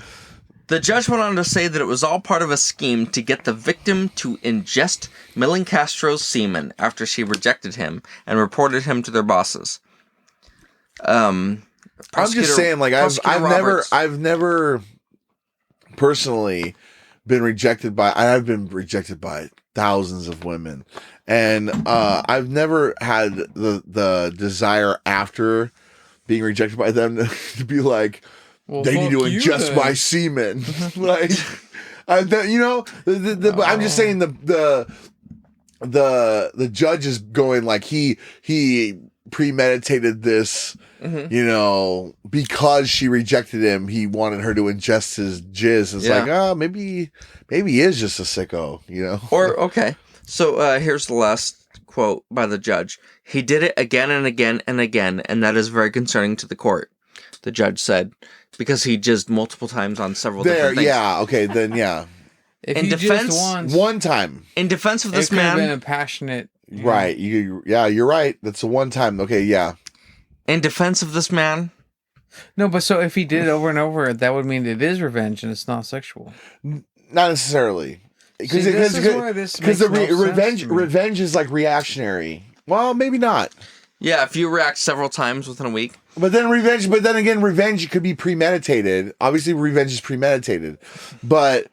The judge went on to say that it was all part of a scheme to get the victim to ingest Melancastro's semen after she rejected him and reported him to their bosses. I'm just saying, like I've never personally been rejected by. I've been rejected by thousands of women, and I've never had the desire after being rejected by them to be like, well, they need to ingest my semen. Like, I'm just saying the judge is going like he premeditated this. Mm-hmm. Because she rejected him, he wanted her to ingest his jizz. It's like, maybe he is just a sicko, Or, okay. So here's the last quote by the judge. He did it again and again and again, and that is very concerning to the court, the judge said, because he jizzed multiple times on several different things. Yeah, okay, then yeah. In defense, one time. In defense of this man. It could have been a passionate. Right. You're right. That's the one time. Okay, yeah. In defense of this man? No, but so if he did it over and over, that would mean it is revenge and it's not sexual. Not necessarily. Because revenge is like reactionary. Well, maybe not. Yeah, if you react several times within a week. But then revenge could be premeditated. Obviously, revenge is premeditated. But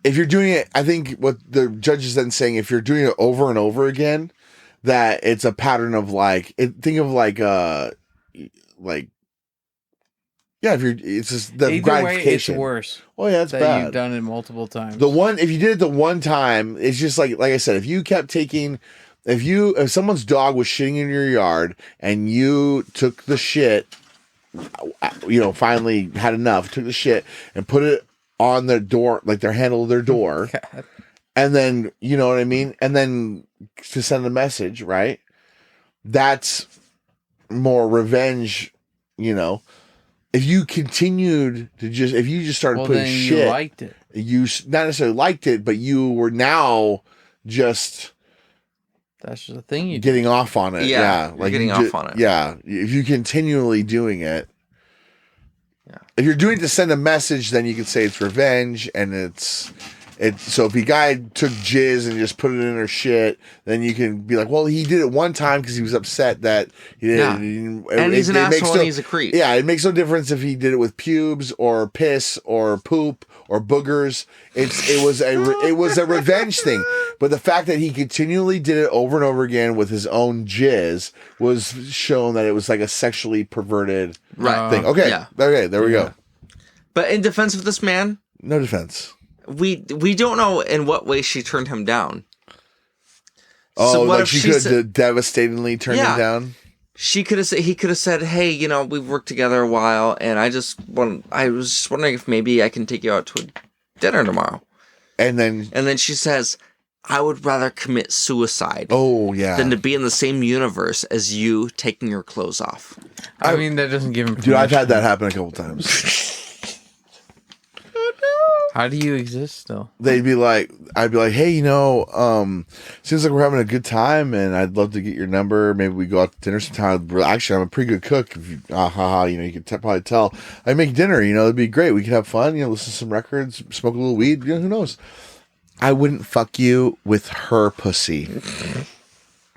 if you're doing it, I think what the judge is then saying, if you're doing it over and over again, that it's a pattern of it's just the either gratification. Way, it's worse. Well, yeah, it's that bad. You've done it multiple times. If you did it the one time, it's just like I said, if you kept taking, if someone's dog was shitting in your yard and you took the shit, finally had enough, took the shit and put it on their door, like their handle of their door. God. And then, you know what I mean? And then to send a message, right? That's more revenge, If you continued to if you just started putting shit. You liked it. You not necessarily liked it, but you were now just. That's just a thing you getting off on it. Yeah. Like getting off on it. Yeah. If you continually doing it. Yeah. If you're doing it to send a message, then you can say it's revenge and so if a guy took jizz and just put it in her shit, then you can be like, well, he did it one time because he was upset that he did it. And he's an asshole and he's a creep. Yeah, it makes no difference if he did it with pubes or piss or poop or boogers. It was a revenge thing. But the fact that he continually did it over and over again with his own jizz was shown that it was like a sexually perverted thing. Okay, okay, there we go. But in defense of this man, no defense. We don't know in what way she turned him down. Oh, so like she could have devastatingly turned him down? He could have said, hey, you know, we've worked together a while, and I was just wondering if maybe I can take you out to a dinner tomorrow. And then she says, I would rather commit suicide than to be in the same universe as you taking your clothes off. I mean, that doesn't give him permission. Dude, I've had that happen a couple times. How do you exist still? I'd be like, hey, you know, seems like we're having a good time, and I'd love to get your number. Maybe we go out to dinner sometime. Actually, I'm a pretty good cook. If you, you know, you can probably tell. I make dinner. You know, it'd be great. We could have fun. You know, listen to some records, smoke a little weed. You know, who knows? I wouldn't fuck you with her pussy.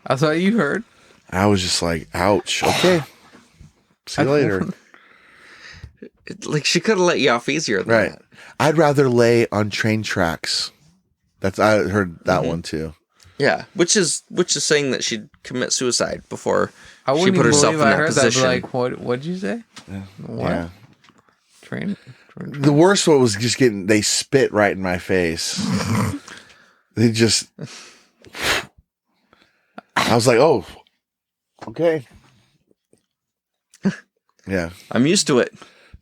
That's what you heard. I was just like, ouch. Okay, see you later. Like, she could have let you off easier than that. I'd rather lay on train tracks. I heard that one too. Yeah, which is saying that she'd commit suicide before she put herself in that position. Like, what'd you say? Yeah. What? Yeah. Train. The worst one was just they spit right in my face. They just. I was like, oh, okay. Yeah, I'm used to it.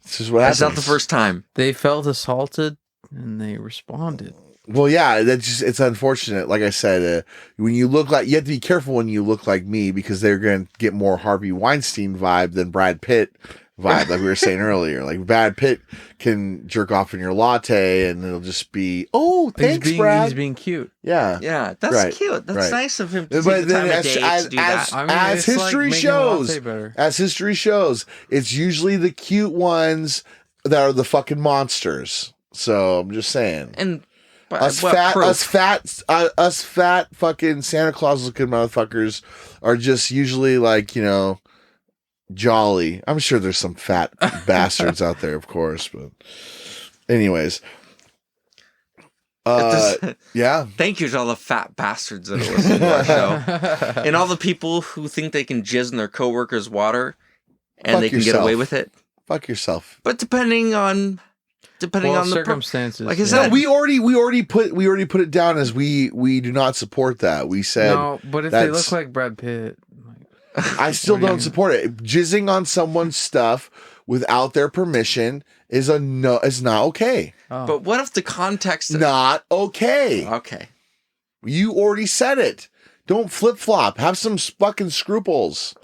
This is what happens. That's not the first time. They felt assaulted and they responded. Well, yeah, it's unfortunate. Like I said, when you look like, you have to be careful when you look like me, because they're going to get more Harvey Weinstein vibe than Brad Pitt vibe, like we were saying earlier. Like, Brad Pitt can jerk off in your latte and it'll just be, oh, thanks, Brad. He's being cute. Yeah. Yeah, that's cute. That's nice of him to but take the time of day to do that. As history shows, it's usually the cute ones that are the fucking monsters. So I'm just saying. And us fat fucking Santa Claus looking motherfuckers are just usually like, you know, jolly. I'm sure there's some fat bastards out there, of course, but anyways. Yeah. Thank you to all the fat bastards that are listening to our show. And all the people who think they can jizz in their coworkers' water and they can get away with it. Fuck yourself. But depending on the circumstances. Like I said, we already put it down as we do not support that. We said no, but if they look like Brad Pitt, I still don't support it. Jizzing on someone's stuff without their permission is not okay. Oh. But what if the context not okay? Okay. You already said it. Don't flip-flop. Have some fucking scruples.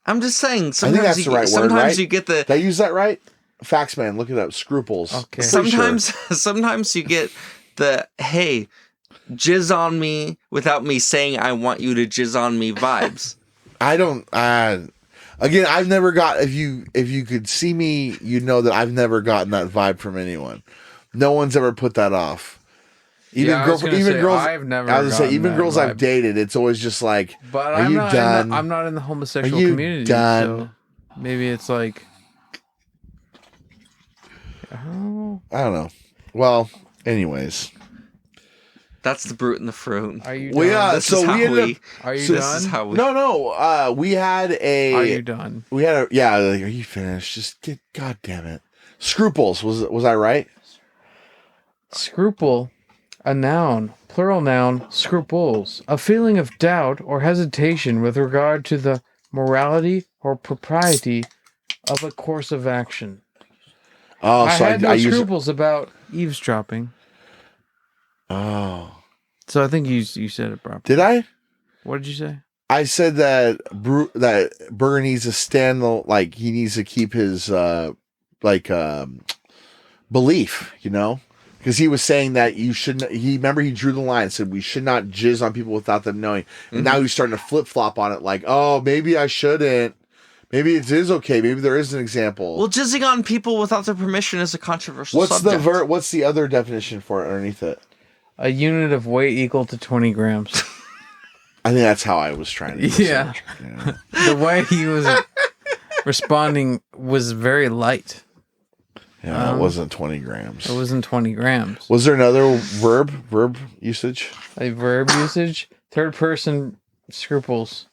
I'm just saying, I think that's the right word, right? You get the... Did I use that right? Facts, man. Look it up. Scruples. Okay. Sometimes you get the, hey, jizz on me without me saying I want you to jizz on me vibes. I don't... again, I've never got... If you could see me, you'd know that I've never gotten that vibe from anyone. No one's ever put that off. Even girls... I've never even girls vibe. I've dated, it's always just like, but are you done? I'm not in the homosexual community, done? So maybe it's like... I don't know. Well, anyways. That's the brute and the fruit. Are you done? Well, yeah, so we ended up... Are you done? This is how we... No. We had a... Are you done? We had a... Yeah, like, are you finished? Just get... God damn it. Scruples. Was I right? Scruple. A noun. Plural noun. Scruples. A feeling of doubt or hesitation with regard to the morality or propriety of a course of action. Oh, I had no scruples about eavesdropping. Oh. So I think you said it properly. Did I? What did you say? I said that Burger needs to stand like he needs to keep his belief, you know? Because he was saying that you shouldn't. He drew the line and said we should not jizz on people without them knowing. And now he's starting to flip flop on it, like, oh, maybe I shouldn't. Maybe it is okay. Maybe there is an example. Well, jizzing on people without their permission is a controversial subject. What's the other definition for it underneath it? A unit of weight equal to 20 grams. I think that's how I was trying to. Yeah. The way he was responding was very light. Yeah, it wasn't 20 grams. It wasn't 20 grams. Was there another verb usage? A verb usage? Third person scruples.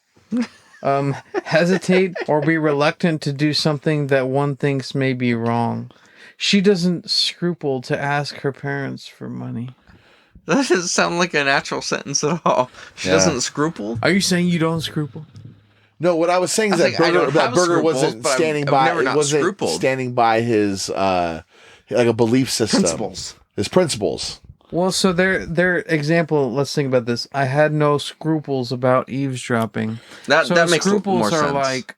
Hesitate or be reluctant to do something that one thinks may be wrong. She doesn't scruple to ask her parents for money. That doesn't sound like a natural sentence at all. She doesn't scruple? Are you saying you don't scruple? No, what I was saying is that Burger wasn't standing by his like a belief system. His principles. Well, so their example, let's think about this. I had no scruples about eavesdropping. That makes more scruples sense. are like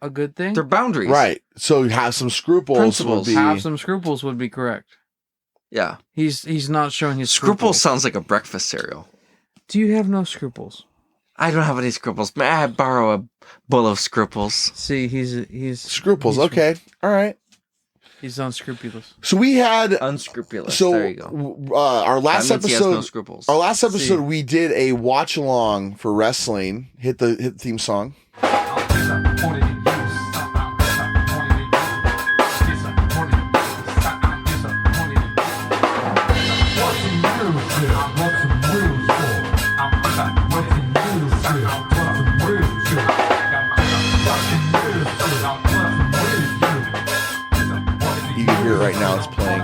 a good thing? They're boundaries. Right. So have some scruples Have some scruples would be correct. Yeah. He's not showing his Scruples sounds like a breakfast cereal. Do you have no scruples? I don't have any scruples. May I borrow a bowl of scruples? See, he's scruples. Okay. All right. He's unscrupulous. So we had unscrupulous. So there you go. Our last episode, he has no scruples. Our last episode, we did a watch along for wrestling. Hit the theme song. You can hear it right now. It's playing.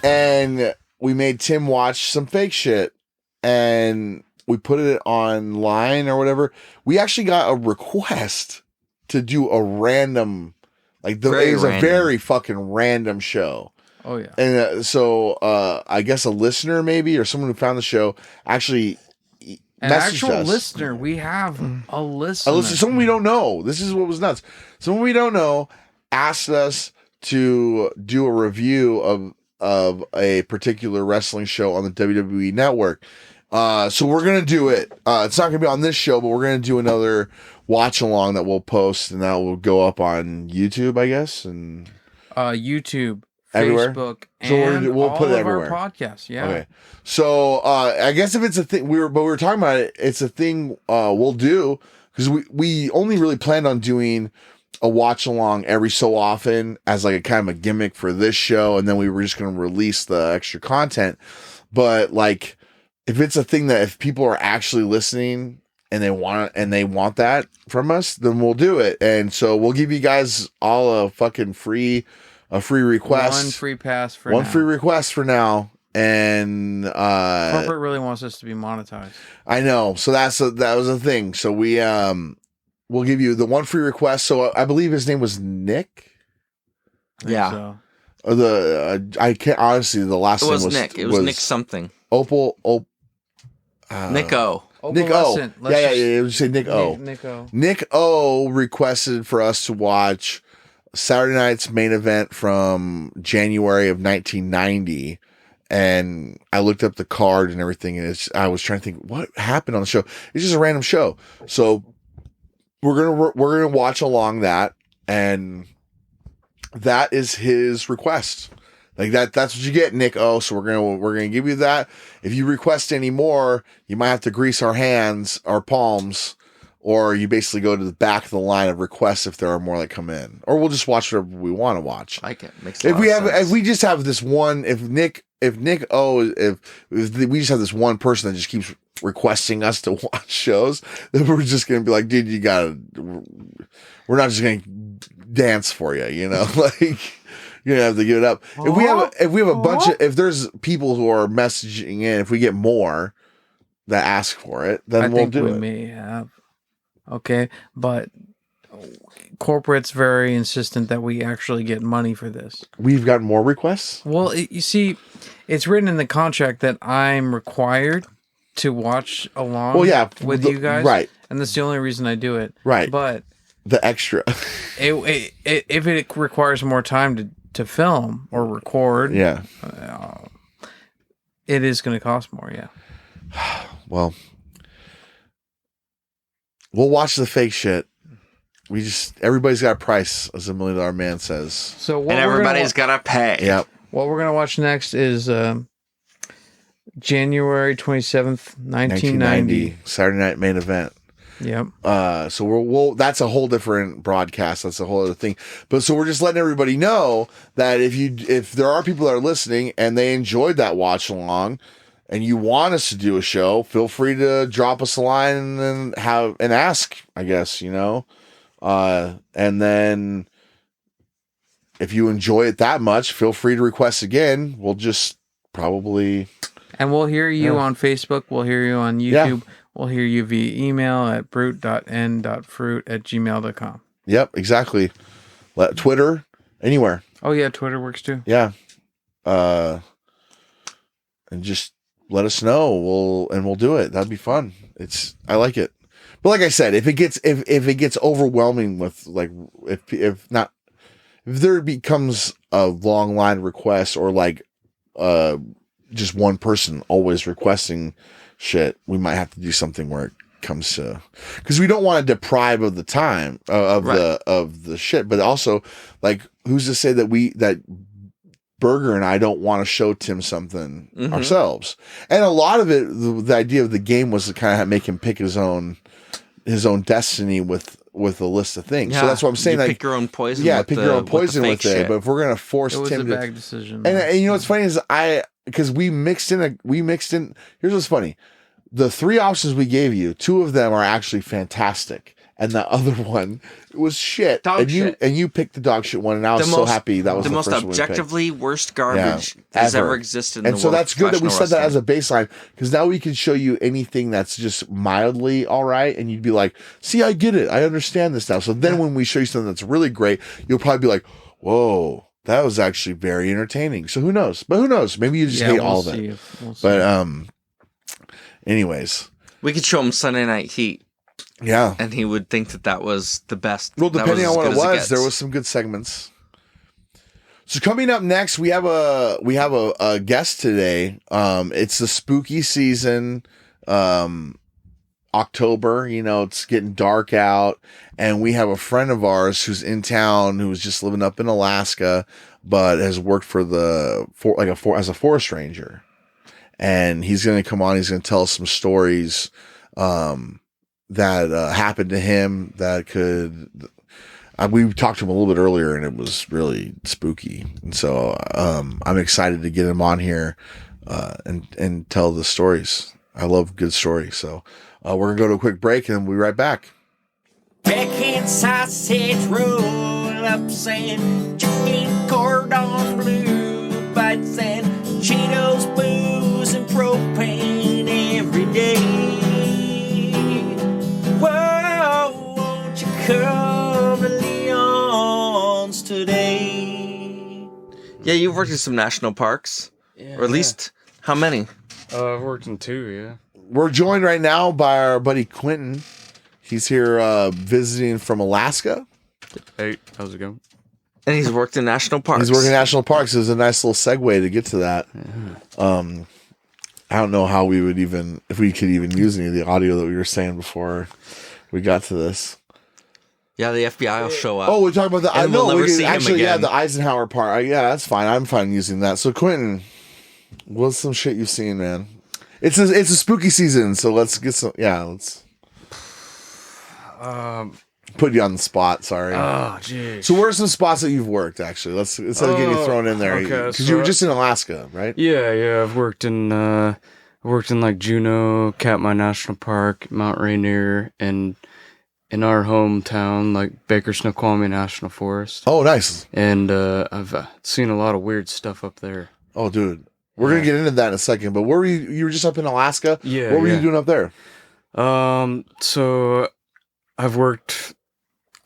And we made Tim watch some fake shit, and we put it online or whatever. We actually got a request to do a random, it was a very fucking random show. Oh yeah. And so I guess a listener maybe, or someone who found the show actually an actual us. Listener. We have a listener. Someone we don't know. This is what was nuts. Someone we don't know asked us to do a review of a particular wrestling show on the WWE Network. So we're going to do it. It's not going to be on this show, but we're going to do another watch along that we'll post, and that will go up on YouTube, I guess. And YouTube, everywhere? Facebook, so and we'll all put it of everywhere. Our podcasts. Yeah. Okay. So I guess if it's a thing, we were talking about it. It's a thing we'll do, because we only really planned on doing a watch along every so often as like a kind of a gimmick for this show, and then we were just going to release the extra content. But like, if it's a thing that if people are actually listening and they want that from us, then we'll do it. And so we'll give you guys all a fucking free request, one free pass for one now. free request for now. And corporate really wants us to be monetized. I know, so that was a thing. So we'll give you the one free request. So I believe his name was Nick. Yeah. So. I can't honestly. The last name was Nick. It was Nick something. Nick O. Nick O. Yeah. It would say Nick O. Nick O. Nick O requested for us to watch Saturday Night's Main Event from January of 1990. And I looked up the card and everything, and I was trying to think what happened on the show. It's just a random show. So we're gonna watch along that, and that is his request. Like that's what you get, Nick O. So we're gonna give you that. If you request any more, you might have to grease our hands, our palms, or you basically go to the back of the line of requests if there are more that come in, or we'll just watch whatever we want to watch. I can makes a lot of sense. If we just have this one, if we just have this one person that just keeps requesting us to watch shows, then we're just gonna be like, dude, we're not just gonna dance for you, you know, like you're gonna have to give it up. If we have a bunch if there's people who are messaging in, if we get more that ask for it, then we'll do it. We may have. Okay, but corporate's very insistent that we actually get money for this. We've got more requests? Well, you see, it's written in the contract that I'm required to watch along with you guys. Right. And that's the only reason I do it. Right. But the extra. if it requires more time to film or record, yeah, it is going to cost more, yeah. Well, we'll watch the fake shit. Everybody's got a price, as $1 Million Man says. So and everybody's got to pay. Yep. What we're going to watch next is January 27th, 1990. Saturday Night Main Event. Yep. So we'll that's a whole different broadcast. That's a whole other thing. But so we're just letting everybody know that if there are people that are listening and they enjoyed that watch along, and you want us to do a show, feel free to drop us a line and ask. I guess and then if you enjoy it that much, feel free to request again. We'll just probably. And we'll hear you on Facebook. We'll hear you on YouTube. Yeah. We'll hear you via email at brute.n.fruit@gmail.com. Yep, exactly. Twitter, anywhere. Oh, yeah, Twitter works too. Yeah. And just let us know. We'll do it. That'd be fun. I like it. But like I said, if it gets overwhelming with like if there becomes a long line of requests or like just one person always requesting shit, we might have to do something where it comes to, because we don't want to deprive of the time of the shit, but also like who's to say that Berger and I don't want to show Tim something ourselves. And a lot of it, the idea of the game was to kind of make him pick his own destiny with a list of things. Yeah. So that's what I'm saying. Pick your own poison. Yeah, pick your own poison with it. But if we're gonna force Tim, it was a bad decision. And you know what's funny is because we mixed in. Here's what's funny: the 3 options we gave you, 2 of them are actually fantastic, and the other one was shit. Shit. You picked the dog shit one, and I was so happy that was the most first objectively worst garbage that's ever existed in the world. And so that's good that we said that as a baseline, because now we can show you anything that's just mildly all right, and you'd be like, see, I get it, I understand this now. So then when we show you something that's really great, you'll probably be like, whoa, that was actually very entertaining. So who knows? But who knows? Maybe you just hate all of it. But anyways, we could show him Sunday Night Heat. Yeah, and he would think that was the best. Well, depending on what it was, there was some good segments. So coming up next, we have a guest today. It's the spooky season, October. It's getting dark out, and we have a friend of ours who's in town who's just living up in Alaska, but has worked as a forest ranger, and he's going to come on. He's going to tell us some stories that happened to him that could. We talked to him a little bit earlier, and it was really spooky. And so I'm excited to get him on here and tell the stories. I love good stories. So we're gonna go to a quick break, and we'll be right back. Bacon, sausage, roll-ups, and chicken cordon bleu, bites and Cheetos, booze, and propane every day. Whoa, won't you come to Leon's today? Yeah, you've worked in some national parks. Yeah, or at least, how many? I've worked in 2, yeah. We're joined right now by our buddy Quentin. He's here visiting from Alaska. Hey, how's it going? And he's worked in national parks. He's working in national parks. It was a nice little segue to get to that. Yeah. I don't know how if we could even use any of the audio that we were saying before we got to this. Yeah, the FBI will show up. Oh, we're talking about the. And we'll never see him again. Yeah, the Eisenhower part. Yeah, that's fine. I'm fine using that. So, Quentin, what's some shit you've seen, man? It's a spooky season, so let's get some. Yeah, let's. Put you on the spot. Sorry. Oh, jeez. So, where are some spots that you've worked? Actually, let's instead of getting you thrown in there, because you were just in Alaska, right? Yeah. I've worked in like Juneau, Katmai National Park, Mount Rainier, and in our hometown, like Baker Snoqualmie National Forest. Oh, nice. And I've seen a lot of weird stuff up there. Oh, dude, we're gonna get into that in a second. But where were you? You were just up in Alaska. Yeah. What were you doing up there? So I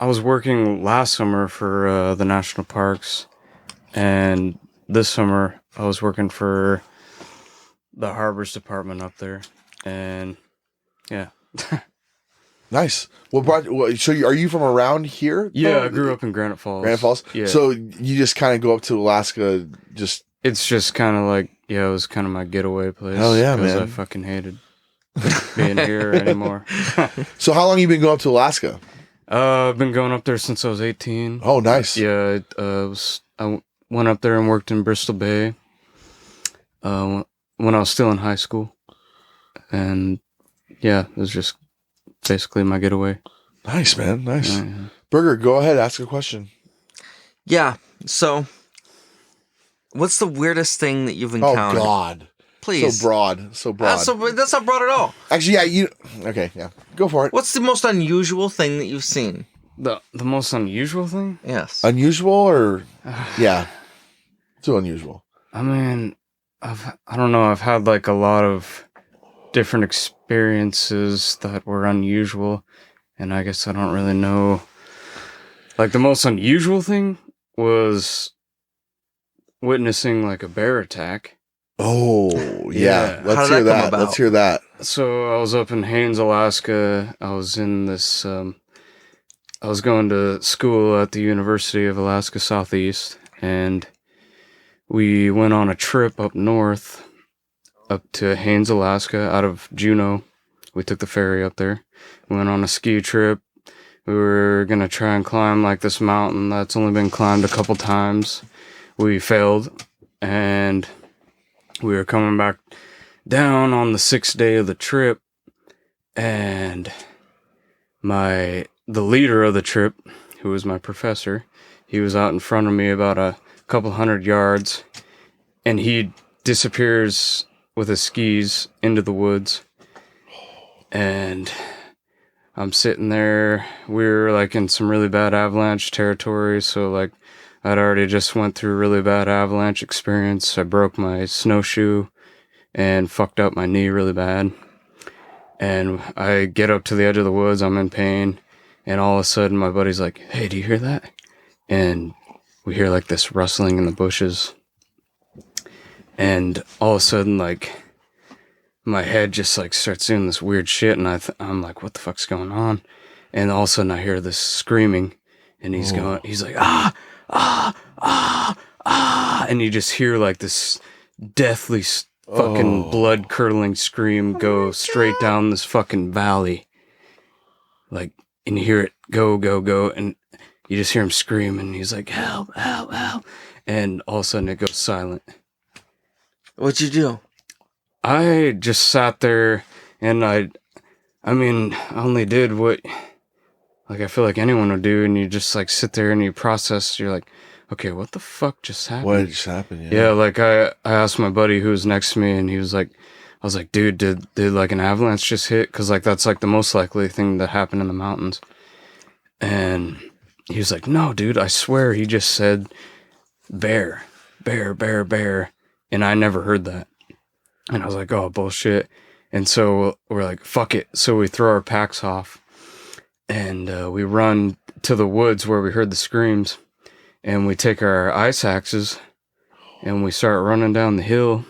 was working last summer for the national parks, and this summer I was working for the harbors department up there, and yeah. Nice. So are you from around here? Yeah, I grew up in Granite Falls. Granite Falls? Yeah. So you just kind of go up to Alaska, It's just kind of like, yeah, it was kind of my getaway place. Hell yeah, man. Because I fucking hated being here anymore. So how long have you been going up to Alaska? I've been going up there since I was 18. Oh, nice. Yeah, I went up there and worked in Bristol Bay when I was still in high school. And yeah, it was just basically my getaway. Nice, man. Nice. Burger, go ahead. Ask a question. Yeah. So, what's the weirdest thing that you've encountered? Oh, God. Please. So broad. That's not broad at all. Actually, yeah. Okay, yeah. Go for it. What's the most unusual thing that you've seen? The most unusual thing? Yes. Unusual or... yeah. Too unusual. I mean, I don't know. I've had like a lot of different experiences that were unusual, and I guess I don't really know. Like the most unusual thing was witnessing like a bear attack. Oh, yeah. How Let's did hear that come that. about? Let's hear that. So I was up in Haines, Alaska. I was in this, I was going to school at the University of Alaska Southeast, and we went on a trip up north, up to Haines, Alaska, out of Juneau. We took the ferry up there. We went on a ski trip. We were going to try and climb like this mountain that's only been climbed a couple times. We failed, and we were coming back down on the 6th day of the trip, and the leader of the trip, who was my professor, he was out in front of me about a couple 100 yards, and he disappears with his skis into the woods, and I'm sitting there. We were like in some really bad avalanche territory, so like I'd already just went through a really bad avalanche experience. I broke my snowshoe and fucked up my knee really bad. And I get up to the edge of the woods, I'm in pain, and all of a sudden my buddy's like, "Hey, do you hear that?" And we hear like this rustling in the bushes. And all of a sudden, like, my head just like starts doing this weird shit, and I'm like, what the fuck's going on? And all of a sudden I hear this screaming, and he's like, ah, ah, ah, ah, and you just hear like this deathly fucking blood-curdling scream go straight down this fucking valley. Like, and you hear it go, go, go, and you just hear him scream, and he's like, help, help, help, and all of a sudden it goes silent. What'd you do? I just sat there, and I only did what, like, I feel like anyone would do, and you just, like, sit there and you process, you're like, okay, what the fuck just happened? What just happened? Yeah, like, I asked my buddy who was next to me, and he was like, I was like, dude, did like, an avalanche just hit? Because, like, that's, like, the most likely thing that happened in the mountains. And he was like, no, dude, I swear he just said bear, bear, bear, bear, and I never heard that. And I was like, oh, bullshit. And so we're like, fuck it. So we throw our packs off, and we run to the woods where we heard the screams, and we take our ice axes, and we start running down the hill,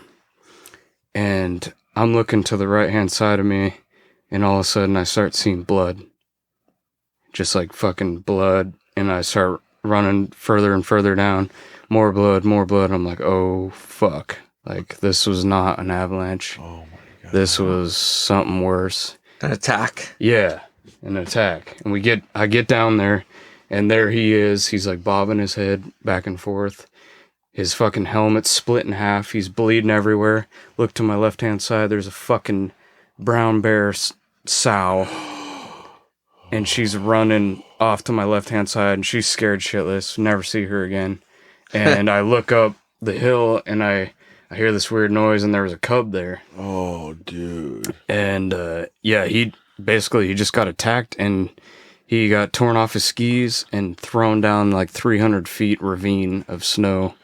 and I'm looking to the right-hand side of me, and all of a sudden I start seeing blood. Just like fucking blood. And I start running further and further down. More blood, more blood. I'm like, oh, fuck. Like, this was not an avalanche. Oh, my God. This was something worse. An attack. Yeah, an attack. And I get down there, and there he is. He's like bobbing his head back and forth. His fucking helmet's split in half. He's bleeding everywhere. Look to my left-hand side. There's a fucking brown bear sow. And she's running off to my left-hand side, and she's scared shitless. Never see her again. And I look up the hill, and I hear this weird noise, and there was a cub there. Oh, dude. And, yeah, he just got attacked, and he got torn off his skis and thrown down, like, 300 feet ravine of snow.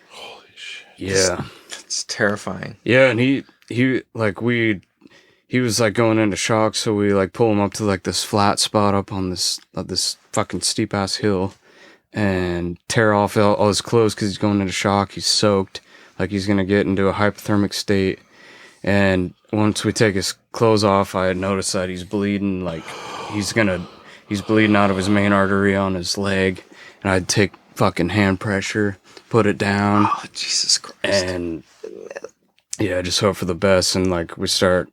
Holy shit. Yeah. It's terrifying. Yeah, and he was like going into shock, so we like pull him up to like this flat spot up on this fucking steep ass hill, and tear off all his clothes because he's going into shock. He's soaked, like he's gonna get into a hypothermic state. And once we take his clothes off, I had noticed that he's bleeding, like he's bleeding out of his main artery on his leg. And I'd take fucking hand pressure, put it down. Oh, Jesus Christ. And yeah, just hope for the best. And like we start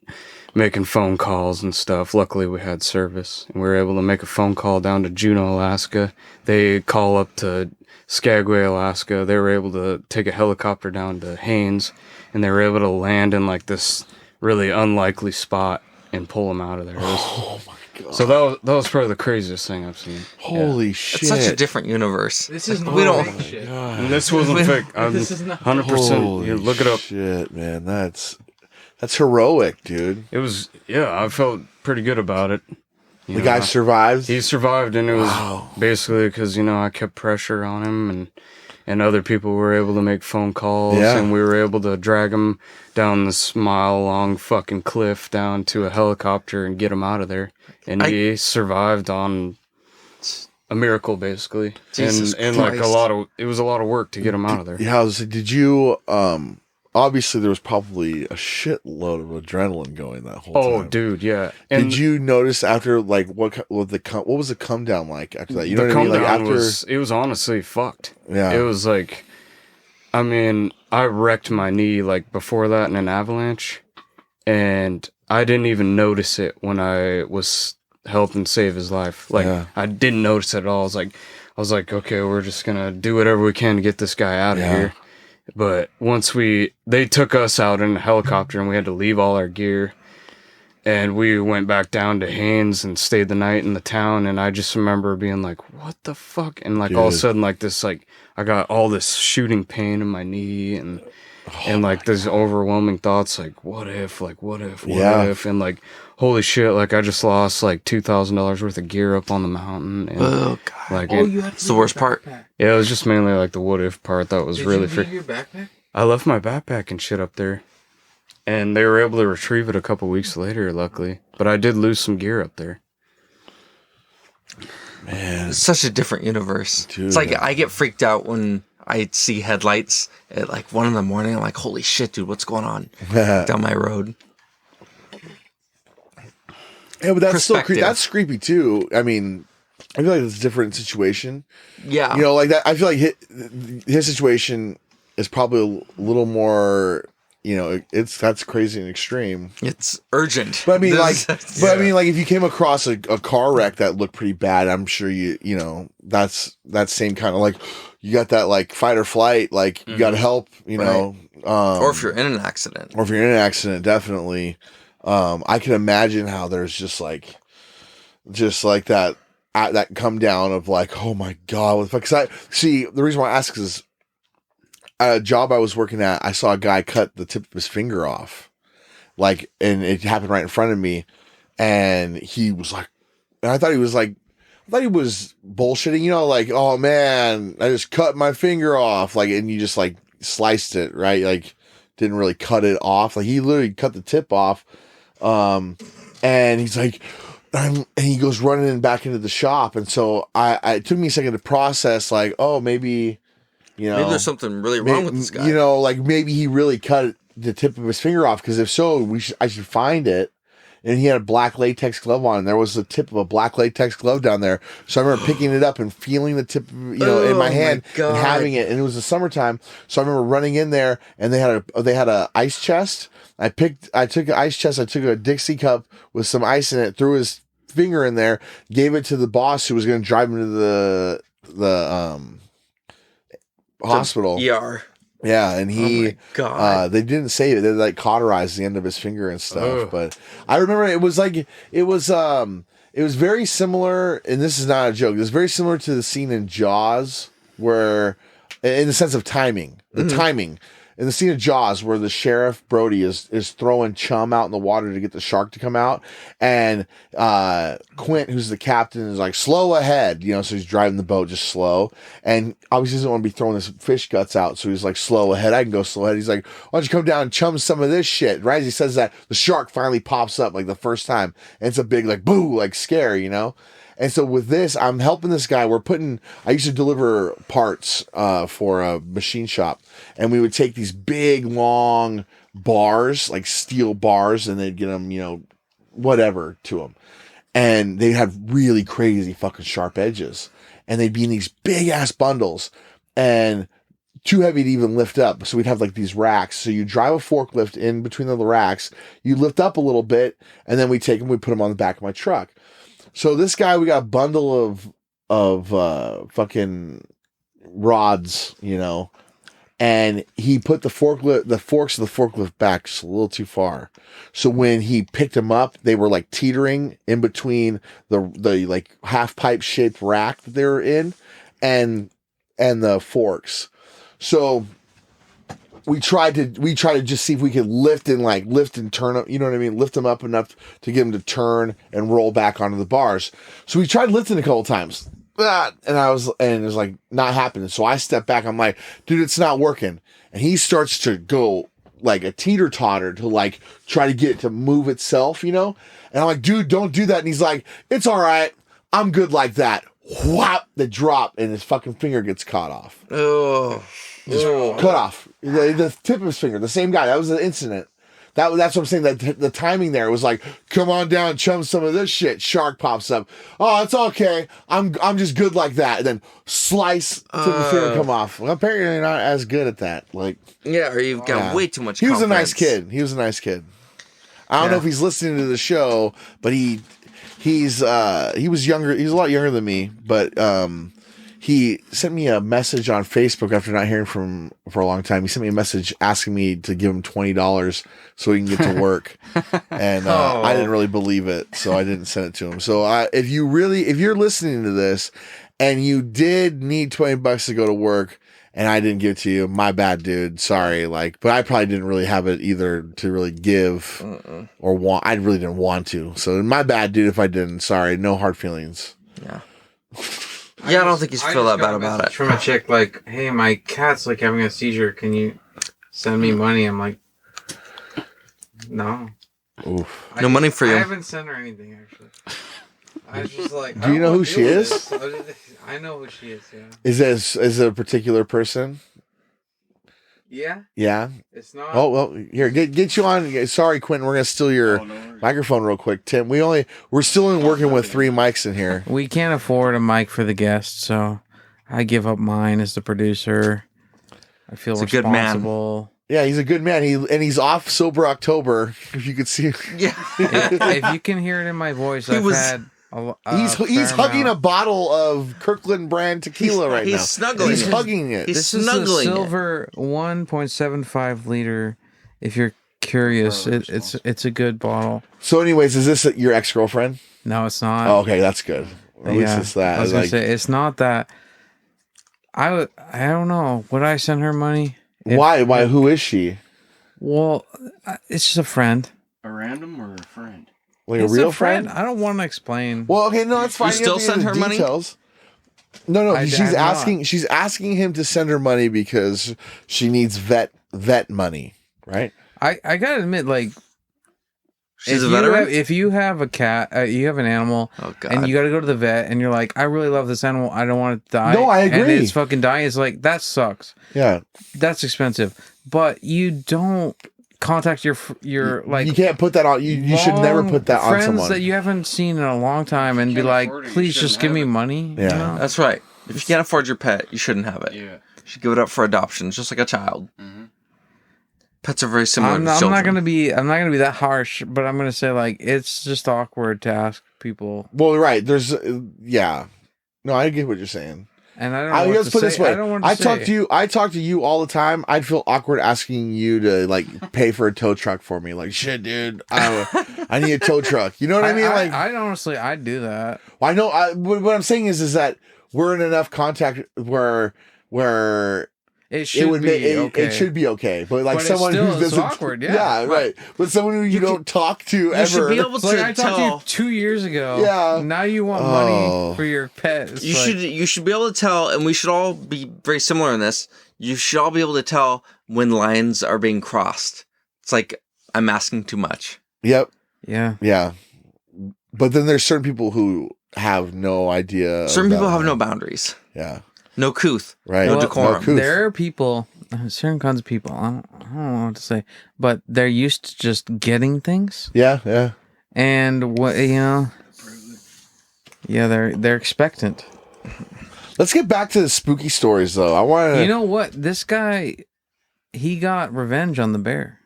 making phone calls and stuff. Luckily we had service, and we were able to make a phone call down to Juneau, Alaska. They call up to Skagway, Alaska. They were able to take a helicopter down to Haines, and they were able to land in like this really unlikely spot and pull him out of there. Oh my God. So that was probably the craziest thing I've seen. Holy shit. It's such a different universe. This is we don't. shit. And this wasn't fake. This is not 100%. Holy You look it up. shit, man. That's heroic, dude. It was, I felt pretty good about it. The guy survived? He survived, and it was basically because, I kept pressure on him, and other people were able to make phone calls, and we were able to drag him down this mile-long fucking cliff down to a helicopter and get him out of there. And he survived on a miracle, basically. Jesus and Christ. it was a lot of work to get him out of there. Yeah, I was like, did you, obviously there was probably a shitload of adrenaline going that whole time. Oh, dude, yeah. And did you notice after, like, what was the come down like after that? You know what I mean? Like, after it was honestly fucked. Yeah. It was like, I wrecked my knee like before that in an avalanche, and I didn't even notice it when I was helping save his life. Like, I didn't notice it at all. I was like, okay, we're just gonna do whatever we can to get this guy out of here. But once they took us out in a helicopter and we had to leave all our gear, and we went back down to Haines and stayed the night in the town. And I just remember being like, what the fuck? And like, all of a sudden, like this, like I got all this shooting pain in my knee and like these overwhelming thoughts, like, what if, and like, holy shit, like I just lost like $2,000 worth of gear up on the mountain. And, oh God. Like, it's the worst part. Yeah, it was just mainly like the what if part that was really Did you leave your backpack? I left my backpack and shit up there, and they were able to retrieve it a couple weeks later, luckily. But I did lose some gear up there. Man, It's such a different universe. Dude. It's like I get freaked out when I see headlights at like 1 a.m. I'm like, holy shit, dude, what's going on down my road? Yeah, but that's still Perspective. that's creepy too. I mean, I feel like it's a different situation. Yeah. You know, like that. I feel like his situation is probably a little more. You know, that's crazy and extreme. It's urgent. But I mean, I mean, like if you came across a car wreck that looked pretty bad, I'm sure you know that's that same kind of like you got that like fight or flight, like you got to help, you know, or if you're in an accident, definitely. I can imagine how there's just like that come down of like, oh my God, because I see the reason why I ask is a job I was working at, I saw a guy cut the tip of his finger off, like, and it happened right in front of me, and he was like, and I thought he was bullshitting, you know, like, oh man, I just cut my finger off, like, and you just like sliced it, right, like, didn't really cut it off, like, he literally cut the tip off, and he's like, and he goes running back into the shop, and so it took me a second to process, like, oh, maybe. You know, maybe there's something really wrong with this guy. You know, like maybe he really cut the tip of his finger off. Because if so, I should find it. And he had a black latex glove on, and there was the tip of a black latex glove down there. So I remember picking it up and feeling the tip, you know, in my hand and having it. And it was the summertime, so I remember running in there, and they had a ice chest. I took an ice chest. I took a Dixie cup with some ice in it, threw his finger in there, gave it to the boss who was going to drive him to the hospital. ER. Yeah, and he, oh my God. They didn't save it. They like cauterized the end of his finger and stuff. Ugh. But I remember it was very similar, and this is not a joke. It was very similar to the scene in Jaws, where, in the sense of timing, timing. In the scene of Jaws, where the sheriff Brody is throwing chum out in the water to get the shark to come out, and Quint, who's the captain, is like, slow ahead, you know, so he's driving the boat just slow, and obviously doesn't want to be throwing his fish guts out, so he's like, slow ahead, I can go slow ahead. He's like, why don't you come down and chum some of this shit, right? As he says that, the shark finally pops up, like the first time, and it's a big, like, boo, like, scare, you know? And so with this, I'm helping this guy. I used to deliver parts for a machine shop, and we would take these big, long bars, like steel bars, and they'd get them, you know, whatever to them. And they'd have really crazy fucking sharp edges. And they'd be in these big ass bundles and too heavy to even lift up. So we'd have like these racks. So you drive a forklift in between the racks, you lift up a little bit, and then we take them, we put them on the back of my truck. So this guy, we got a bundle of fucking rods, you know, and he put the forks of the forklift back just a little too far. So when he picked them up, they were like teetering in between the like half pipe shaped rack that they were in and the forks. So we tried to just see if we could lift and turn up, you know what I mean? Lift them up enough to get them to turn and roll back onto the bars. So we tried lifting a couple times. And it was like not happening. So I stepped back. I'm like, dude, it's not working. And he starts to go like a teeter totter to like try to get it to move itself, you know? And I'm like, dude, don't do that. And he's like, it's all right. I'm good like that. Whop, the drop, and his fucking finger gets caught off. Oh. Cut off. The tip of his finger. The same guy. That was the incident. That's what I'm saying. That the timing there was like, come on down, chum some of this shit. Shark pops up. Oh, it's okay. I'm just good like that. And then slice to the finger come off. Well, apparently you're not as good at that. Like, yeah, or you've got way too much. He was a nice confidence. kid. He was a nice kid. I don't know if he's listening to the show, but he was younger. He was a lot younger than me, but he sent me a message on Facebook after not hearing from for a long time. He sent me a message asking me to give him $20 so he can get to work, and I didn't really believe it, so I didn't send it to him. So if you're listening to this and you did need $20 to go to work, and I didn't give it to you, my bad, dude. Sorry, but I probably didn't really have it either to really give or want. I really didn't want to, so my bad, dude. If I didn't, sorry, no hard feelings. Yeah. Yeah, I don't think you should feel that bad about it. From a chick like, hey, my cat's like having a seizure. Can you send me money? I'm like, no. Oof. No money for you. I haven't sent her anything, actually. I was just like, do you know who she is? I know who she is, yeah. Is it a particular person? Yeah. Yeah. It's not. Oh, well, here, get you on. Sorry, Quentin, we're going to steal your microphone real quick. Tim, we're still working with 3 mics in here. We can't afford a mic for the guests, so I give up mine as the producer. I feel He's responsible. A good man. Yeah, he's a good man. He's off sober October. If you could see, yeah. If you can hear it in my voice, he's hugging a bottle of Kirkland brand tequila right now. He's snuggling. He's hugging it. This is a silver 1.75 liter. If you're curious, it's a good bottle. So, anyways, is this your ex-girlfriend? No, it's not. Oh, okay, that's good. At least it's that. I was gonna say it's not that. I don't know. Would I send her money? Why? Who is she? Well, it's just a friend. A random or a friend? Like It's a real friend? I don't want to explain. Well, okay, no, that's fine. You still send her money? No, she's asking him to send her money because she needs vet money, right? I gotta admit, like, she's a veteran. If you have a cat, you have an animal, and you got to go to the vet, and you're like, I really love this animal, I don't want it to die. No, I agree. And it's fucking dying. It's like, that sucks. Yeah, that's expensive. But you don't contact your like. You can't put that on. You should never put that on someone. Friends that you haven't seen in a long time, and be like, please just give me money. Yeah, you know? That's right. If you can't afford your pet, you shouldn't have it. Yeah, you should give it up for adoption. It's just like a child. Mm-hmm. Pets are very similar. I'm not gonna be that harsh, but I'm gonna say like it's just awkward to ask people. Well, right. There's yeah. No, I get what you're saying. And I don't know what to put it this say. way. I don't want to I talk to you all the time. I'd feel awkward asking you to like pay for a tow truck for me. Like, shit, dude, I need a tow truck. You know what I mean? Like, I honestly, I'd do that. I know. What I'm saying is that we're in enough contact where it should be okay. It should be okay, but like but someone who it's doesn't, awkward, yeah, right. But someone who you don't talk to ever. You should be able to like I tell. talked to you 2 years ago. Yeah. Now you want money for your pet. You should be able to tell, and we should all be very similar in this. You should all be able to tell when lines are being crossed. It's like I'm asking too much. Yep. Yeah. Yeah. But then there's certain people who have no idea. Certain people have no boundaries. Yeah. No couth. Right. No decorum. No there are people, certain kinds of people, I don't know what to say, but they're used to just getting things. Yeah, yeah. And what, yeah, they're expectant. Let's get back to the spooky stories, though. I want to. You know what? This guy, he got revenge on the bear.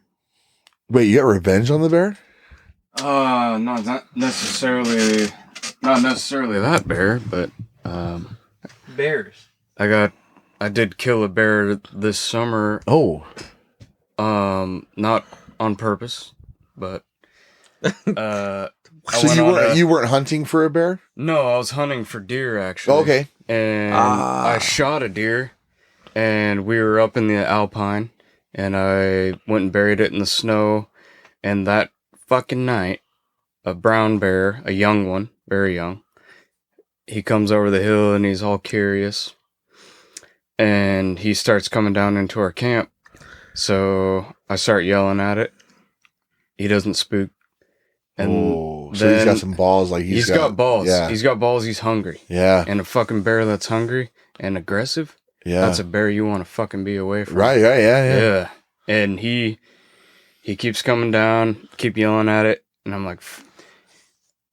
Wait, you got revenge on the bear? No, not necessarily that bear, but bears. I got I did kill a bear this summer. Oh. Not on purpose, but So you weren't hunting for a bear? No, I was hunting for deer actually. Oh, okay. And I shot a deer, and we were up in the Alpine, and I went and buried it in the snow, and that fucking night, a brown bear, a young one, very young, he comes over the hill and he's all curious, and he starts coming down into our camp. So I start yelling at it. He doesn't spook. And so he's got some balls. Like he's got balls. Yeah. He's got balls. He's hungry. Yeah. And a fucking bear that's hungry and aggressive. Yeah. That's a bear you want to fucking be away from. Right. Yeah. And he keeps coming down, keep yelling at it. And I'm like,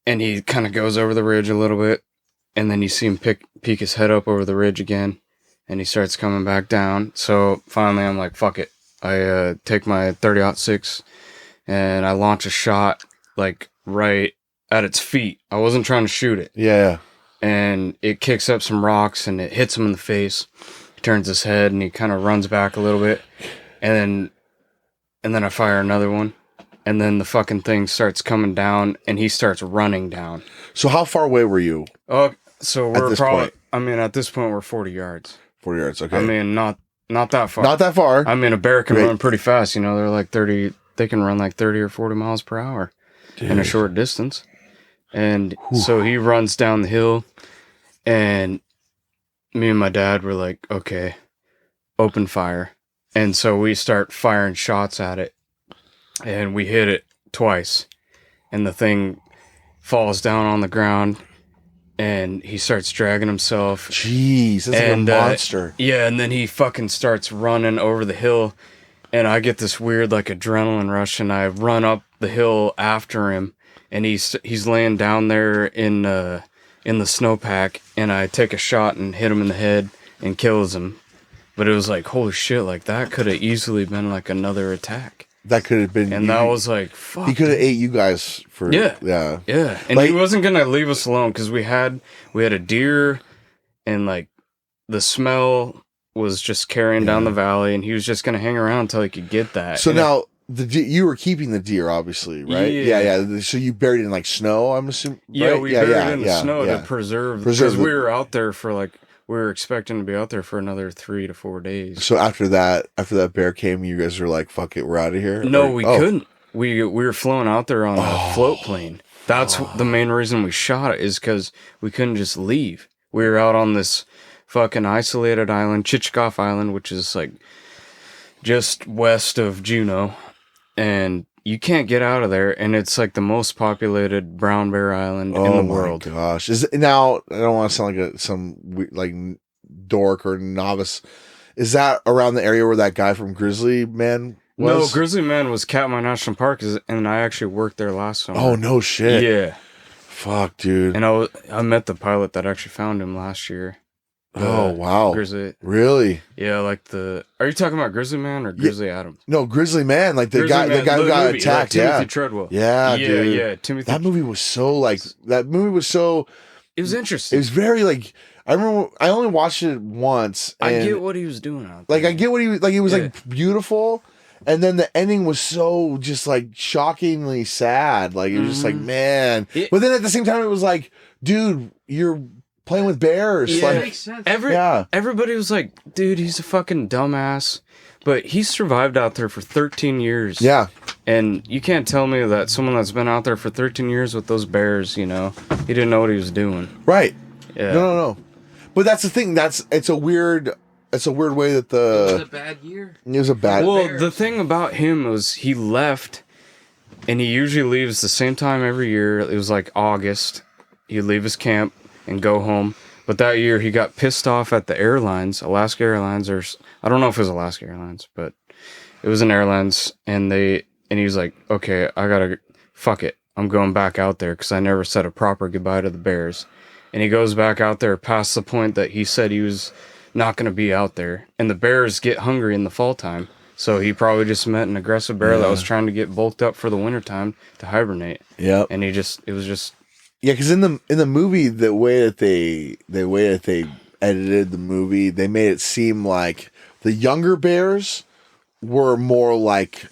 and he kind of goes over the ridge a little bit. And then you see him peek his head up over the ridge again. And he starts coming back down. So finally I'm like, fuck it. I take my 30-06 and I launch a shot like right at its feet. I wasn't trying to shoot it. Yeah. And it kicks up some rocks and it hits him in the face. He turns his head and he kind of runs back a little bit. And then I fire another one. And then the fucking thing starts coming down and he starts running down. So how far away were you? Oh, so we're probably, point? I mean, at this point we're 40 yards. 40 yards, okay. I mean, not that far. Not that far. I mean, a bear can run pretty fast. You know, they're like 30, they can run like 30 or 40 miles per hour. Dude. In a short distance. And so he runs down the hill, and me and my dad were like, okay, open fire. And so we start firing shots at it, and we hit it twice, and the thing falls down on the ground, and he starts dragging himself. Jeez, that's like a monster. Yeah, and then he fucking starts running over the hill, and I get this weird like adrenaline rush, and I run up the hill after him, and he's laying down there in the snowpack, and I take a shot and hit him in the head and kills him. But it was like, holy shit, like that could have easily been like another attack. That could have been, and that was like, fuck. He could have ate you guys for yeah. And like, he wasn't gonna leave us alone because we had a deer, and like the smell was just carrying down the valley, and he was just gonna hang around until he could get that. So now you were keeping the deer, obviously, right? Yeah. So you buried it in like snow, I'm assuming. Yeah, right? we buried it in the snow to preserve because we were out there for like. We were expecting to be out there for another 3 to 4 days. So after that bear came, you guys were like, "Fuck it, we're out of here." No, we couldn't. We were flown out there on a float plane. That's the main reason we shot it, is because we couldn't just leave. We were out on this fucking isolated island, Chichikov Island, which is like just west of Juneau, and you can't get out of there, and it's like the most populated brown bear island in the world. Oh my gosh! Now I don't want to sound like some like dork or novice. Is that around the area where that guy from Grizzly Man was? No, Grizzly Man was Katmai National Park, and I actually worked there last summer. Oh no shit! Yeah, fuck, dude. And I met the pilot that actually found him last year. Oh wow! Grizzly, really? Yeah, like are you talking about Grizzly Man or Grizzly Adams? No, Grizzly Man, like the guy who got attacked. Timothy Treadwell. Yeah, dude. Yeah, Timothy. That movie was so It was interesting. It was very like. I remember I only watched it once. And, I get what he was doing out there. Like I get what he was like. It was like beautiful, and then the ending was so just like shockingly sad. Like it was just like man. But then at the same time, it was like, dude, you're playing with bears. Yeah, like, makes sense. Everybody was like, dude, he's a fucking dumbass. But he survived out there for 13 years. Yeah. And you can't tell me that someone that's been out there for 13 years with those bears, you know, he didn't know what he was doing. Right. Yeah. No. But that's the thing. It's a weird way that It was a bad year. It was a bad. Well, the thing about him was he left, and he usually leaves the same time every year. It was like August. He'd leave his camp and go home. But that year he got pissed off at the airlines, Alaska Airlines, or I don't know if it was Alaska Airlines, but it was an airlines, and he was like, okay, fuck it. I'm going back out there because I never said a proper goodbye to the bears. And he goes back out there past the point that he said he was not going to be out there. And the bears get hungry in the fall time. So he probably just met an aggressive bear that was trying to get bulked up for the wintertime to hibernate. Yeah. And it was just... Yeah, because in the movie, the way that they edited the movie, they made it seem like the younger bears were more like,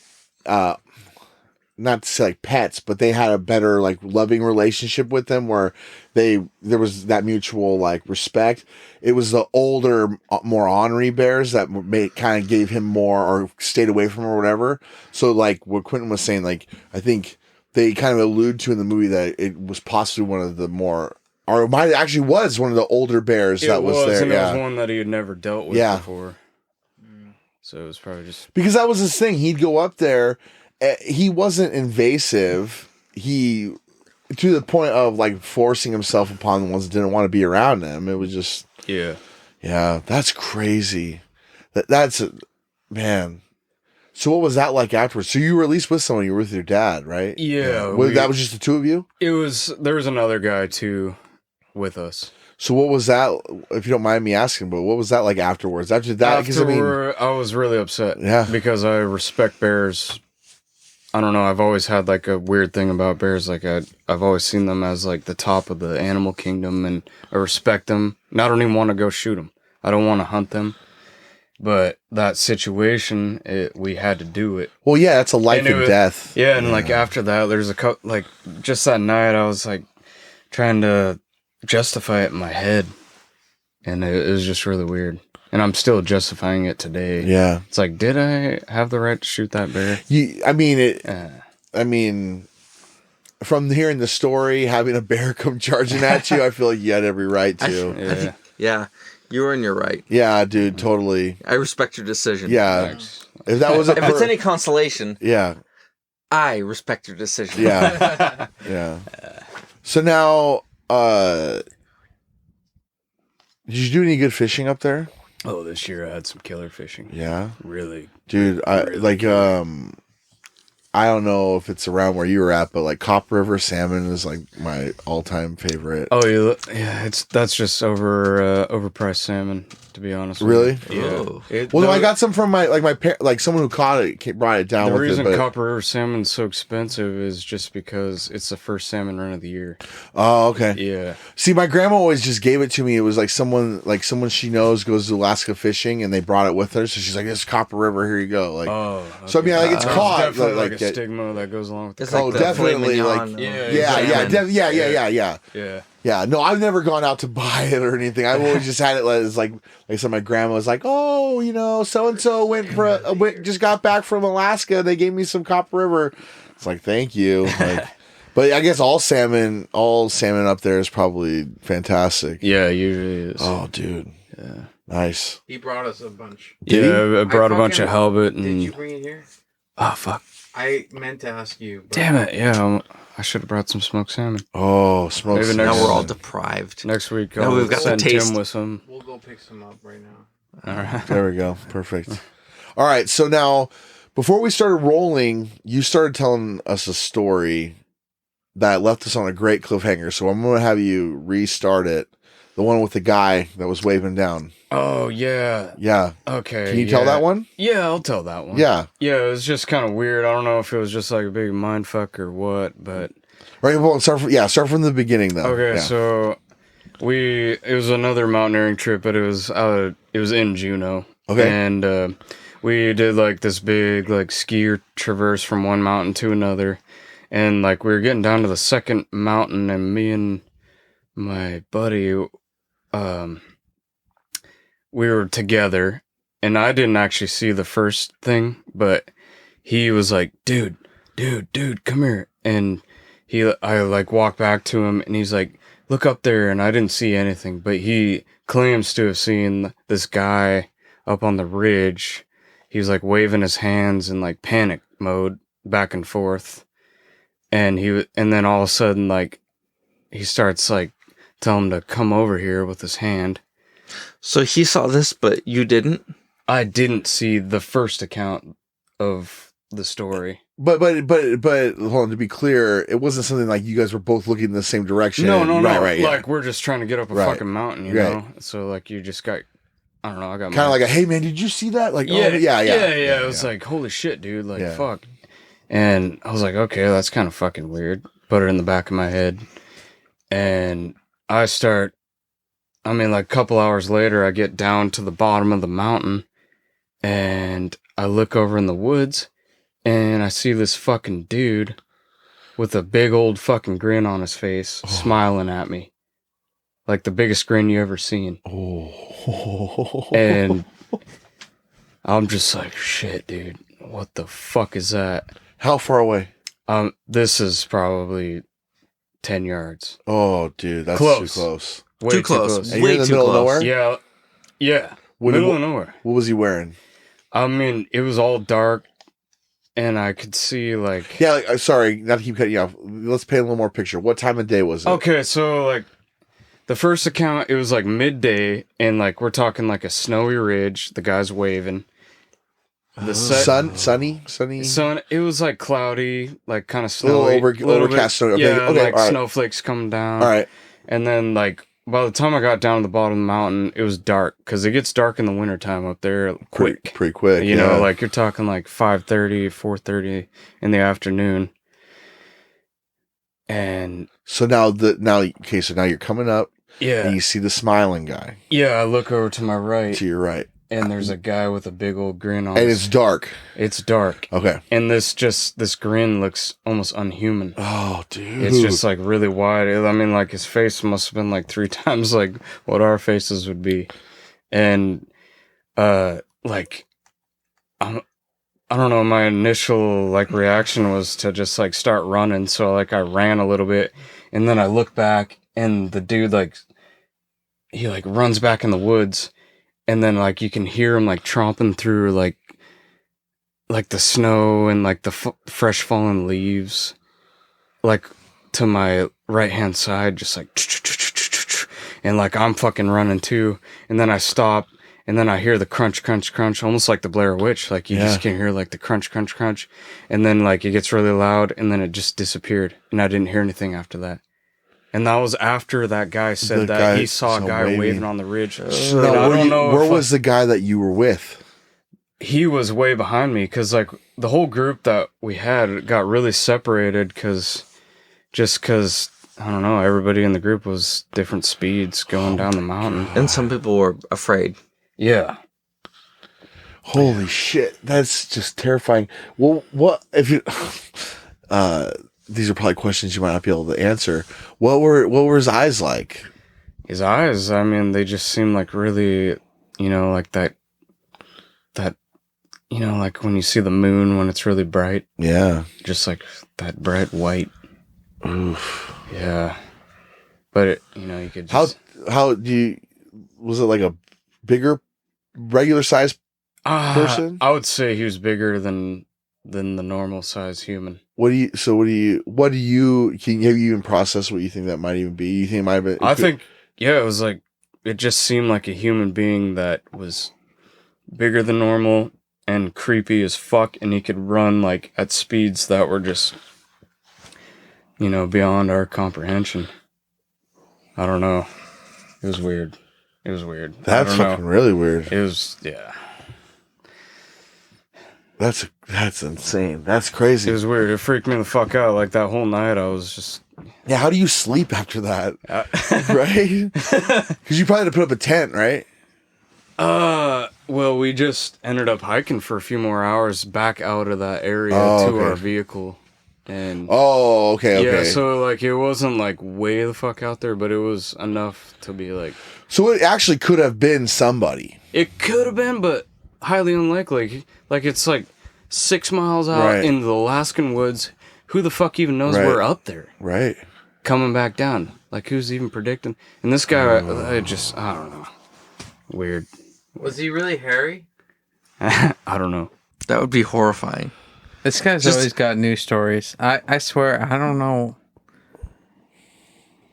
not to say like pets, but they had a better like loving relationship with them where there was that mutual like respect. It was the older, more ornery bears that kind of gave him more or stayed away from him or whatever. So like what Quentin was saying, like I think they kind of allude to in the movie that it was possibly one of the more, or it might actually was one of the older bears that was there. And yeah. it was one that he had never dealt with before. So it was probably just because that was his thing. He'd go up there. He wasn't invasive. He, to the point of like forcing himself upon the ones that didn't want to be around him. It was just, yeah, that's crazy. That's man. So what was that like afterwards? So you were at least with someone. You were with your dad, right? Yeah. That was just the two of you? There was another guy too with us. So what was that, if you don't mind me asking, but what was that like afterwards? After that, because I was really upset. Yeah. Because I respect bears. I don't know. I've always had like a weird thing about bears. Like I've always seen them as like the top of the animal kingdom, and I respect them. And I don't even want to go shoot them. I don't want to hunt them. But that situation, we had to do it. Well, yeah, that's a life and death. Yeah, and like after that, there's a couple. Like just that night, I was like trying to justify it in my head, and it was just really weird. And I'm still justifying it today. Yeah. It's like, did I have the right to shoot that bear? I mean, from hearing the story, having a bear come charging at you, I feel like you had every right to. Yeah. You were in your right. Yeah, dude, totally. I respect your decision. Yeah. If that was if it's any consolation. Yeah. I respect your decision. Yeah. Yeah. So now, did you do any good fishing up there? Oh, this year I had some killer fishing. Yeah? Really? Dude, I don't know if it's around where you were at, but like Cop River salmon is like my all-time favorite. Oh, yeah, that's just overpriced salmon, to be honest. Really? Yeah. I got some from my someone who caught it brought it down. The reason Copper River salmon's so expensive is just because it's the first salmon run of the year. Oh, okay. Yeah. See, my grandma always just gave it to me. It was like someone she knows goes to Alaska fishing, and they brought it with her. So she's like, "This is Copper River. Here you go." Like, okay. So I mean, like it's caught. Definitely like a stigma that goes along with it. Oh, definitely. Like, yeah. No, I've never gone out to buy it or anything. I've always just had it as like I said, my grandma was like, "Oh, so and so just got back from Alaska. They gave me some Copper River." It's like, thank you. Like, but I guess all salmon up there is probably fantastic. Yeah, it usually is. Oh, dude. Yeah. Nice. He brought us a bunch. I brought a bunch of halibut. And... Did you bring it here? Oh, fuck. I meant to ask you. Damn it. Yeah, I should have brought some smoked salmon. Oh, smoked salmon. Now we're all deprived. Next week, we've got send the taste. Tim with some. We'll go pick some up right now. All right. There we go. Perfect. All right. So now, before we started rolling, you started telling us a story that left us on a great cliffhanger. So I'm going to have you restart it. The one with the guy that was waving down. Oh, yeah. Yeah. Okay. Can you tell that one? Yeah, I'll tell that one. Yeah. Yeah, it was just kind of weird. I don't know if it was just like a big mind fuck or what, but... Right, well, start from the beginning, though. Okay, so it was another mountaineering trip, but it was in Juneau. Okay. And we did like this big like ski traverse from one mountain to another. And like we were getting down to the second mountain, and me and my buddy... we were together, and I didn't actually see the first thing, but he was like, dude, come here. And I like walked back to him, and he's like, look up there. And I didn't see anything, but he claims to have seen this guy up on the ridge. He was like waving his hands in like panic mode back and forth. And then all of a sudden, like he starts like telling him to come over here with his hand. So he saw this, but you didn't? I didn't see the first account of the story. But hold on, to be clear, it wasn't something like you guys were both looking in the same direction. No. Right, like we're just trying to get up a fucking mountain, you know? So like you just got, I don't know, I got kind of like hey man, did you see that? Like, yeah. It was like, holy shit, dude, like fuck. And I was like, okay, that's kind of fucking weird. Put it in the back of my head. And I start I mean, like a couple hours later, I get down to the bottom of the mountain and I look over in the woods and I see this fucking dude with a big old fucking grin on his face, smiling at me. Like the biggest grin you ever seen. And I'm just like, shit, dude, what the fuck is that? How far away? This is probably 10 yards. Oh, dude, that's Close. too close. Way Too close. And you're in the middle of nowhere? Yeah. What- Middle of nowhere. What was he wearing? I mean, it was all dark, and I could see like. Yeah, like, sorry, not to keep cutting you off. Let's paint a little more picture. What time of day was it? Okay, so like the first account, it was like midday, and like we're talking like a snowy ridge. The guy's waving. The sunny. Sun. It was like cloudy, like kind of A little snowy, overcast. Okay, yeah, okay, like all right. snowflakes coming down. All right. And then like by the time I got down to the bottom of the mountain, it was dark because it gets dark in the wintertime up there quick. Pretty quick. You know, like you're talking like 5:30, 4:30 in the afternoon. And so now so now you're coming up yeah, and you see the smiling guy yeah, I look over to my right to your right. and there's a guy with a big old grin on And his. it's dark. It's dark. Okay. And this grin looks almost unhuman. Oh, dude. It's just like really wide. I mean, like his face must have been like 3 times like what our faces would be. And like I don't know, my initial like reaction was to just like start running. So like I ran a little bit and then I look back and the dude like he like runs back in the woods and then like you can hear him like tromping through like the snow and like the fresh fallen leaves like to my right hand side, just like and like I'm fucking running too. And then I stop and then I hear the crunch, crunch, crunch, almost like the Blair Witch. Like you just can hear like the crunch, crunch, crunch. And then like it gets really loud and then it just disappeared. And I didn't hear anything after that. And that was after that guy said he saw a guy waving on the ridge. Where was the guy that you were with? He was way behind me because like the whole group that we had got really separated because I don't know, everybody in the group was different speeds going down the mountain. And some people were afraid. Yeah. Holy shit. That's just terrifying. Well, what if you these are probably questions you might not be able to answer. What were his eyes like? His eyes, I mean, they just seem like really, you know, like that, you know, like when you see the moon when it's really bright. Yeah. Just like that bright white. Oof. Yeah. But it, you know, you could just... was it like a bigger, regular size person? I would say he was bigger than the normal size human. Have you even processed what you think that might even be? You think it might have been? It was like, it just seemed like a human being that was bigger than normal and creepy as fuck, and he could run like at speeds that were just, you know, beyond our comprehension. I don't know. It was weird. That's fucking really weird. It was, yeah. That's insane. That's crazy. It was weird. It freaked me the fuck out. Like that whole night, I was just... Yeah, how do you sleep after that? Right? Because you probably had to put up a tent, right? Well, we just ended up hiking for a few more hours back out of that area to our vehicle. And okay. Yeah, so like it wasn't like way the fuck out there, but it was enough to be like... So it actually could have been somebody. It could have been, but highly unlikely. Like it's like 6 miles out in the Alaskan woods. Who the fuck even knows we're up there? Right. Coming back down. Like who's even predicting? And this guy, I don't know. Weird. Was he really hairy? I don't know. That would be horrifying. This guy's always got new stories. I swear, I don't know.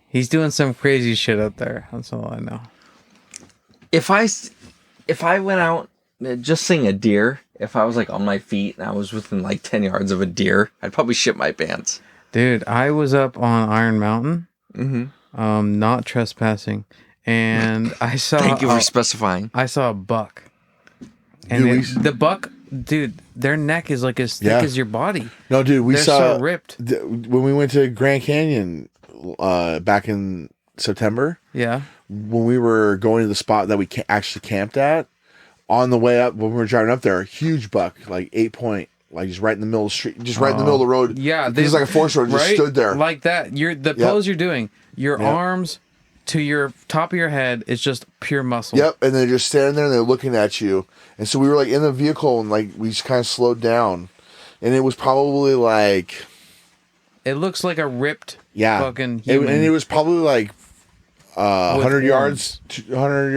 He's doing some crazy shit up there. That's all I know. If I went out just seeing a deer, if I was like on my feet and I was within like 10 yards of a deer, I'd probably shit my pants. Dude, I was up on Iron Mountain, not trespassing, and I saw... Thank you for specifying. I saw a buck. And the buck, dude, their neck is like as thick as your body. No, dude, They're saw... so ripped. When we went to Grand Canyon back in September, Yeah. When we were going to the spot that we actually camped at, on the way up, when we were driving up there, a huge buck, like 8-point, like just right in the middle of the street, just right in the middle of the road. Yeah. It was like a forest road, just stood there. Like that. The pose you're doing, your arms to your top of your head is just pure muscle. Yep, and they're just standing there and they're looking at you. And so we were like in the vehicle and like we just kind of slowed down. And it was probably like... It looks like a ripped fucking human. And it was probably like 100 yards, 200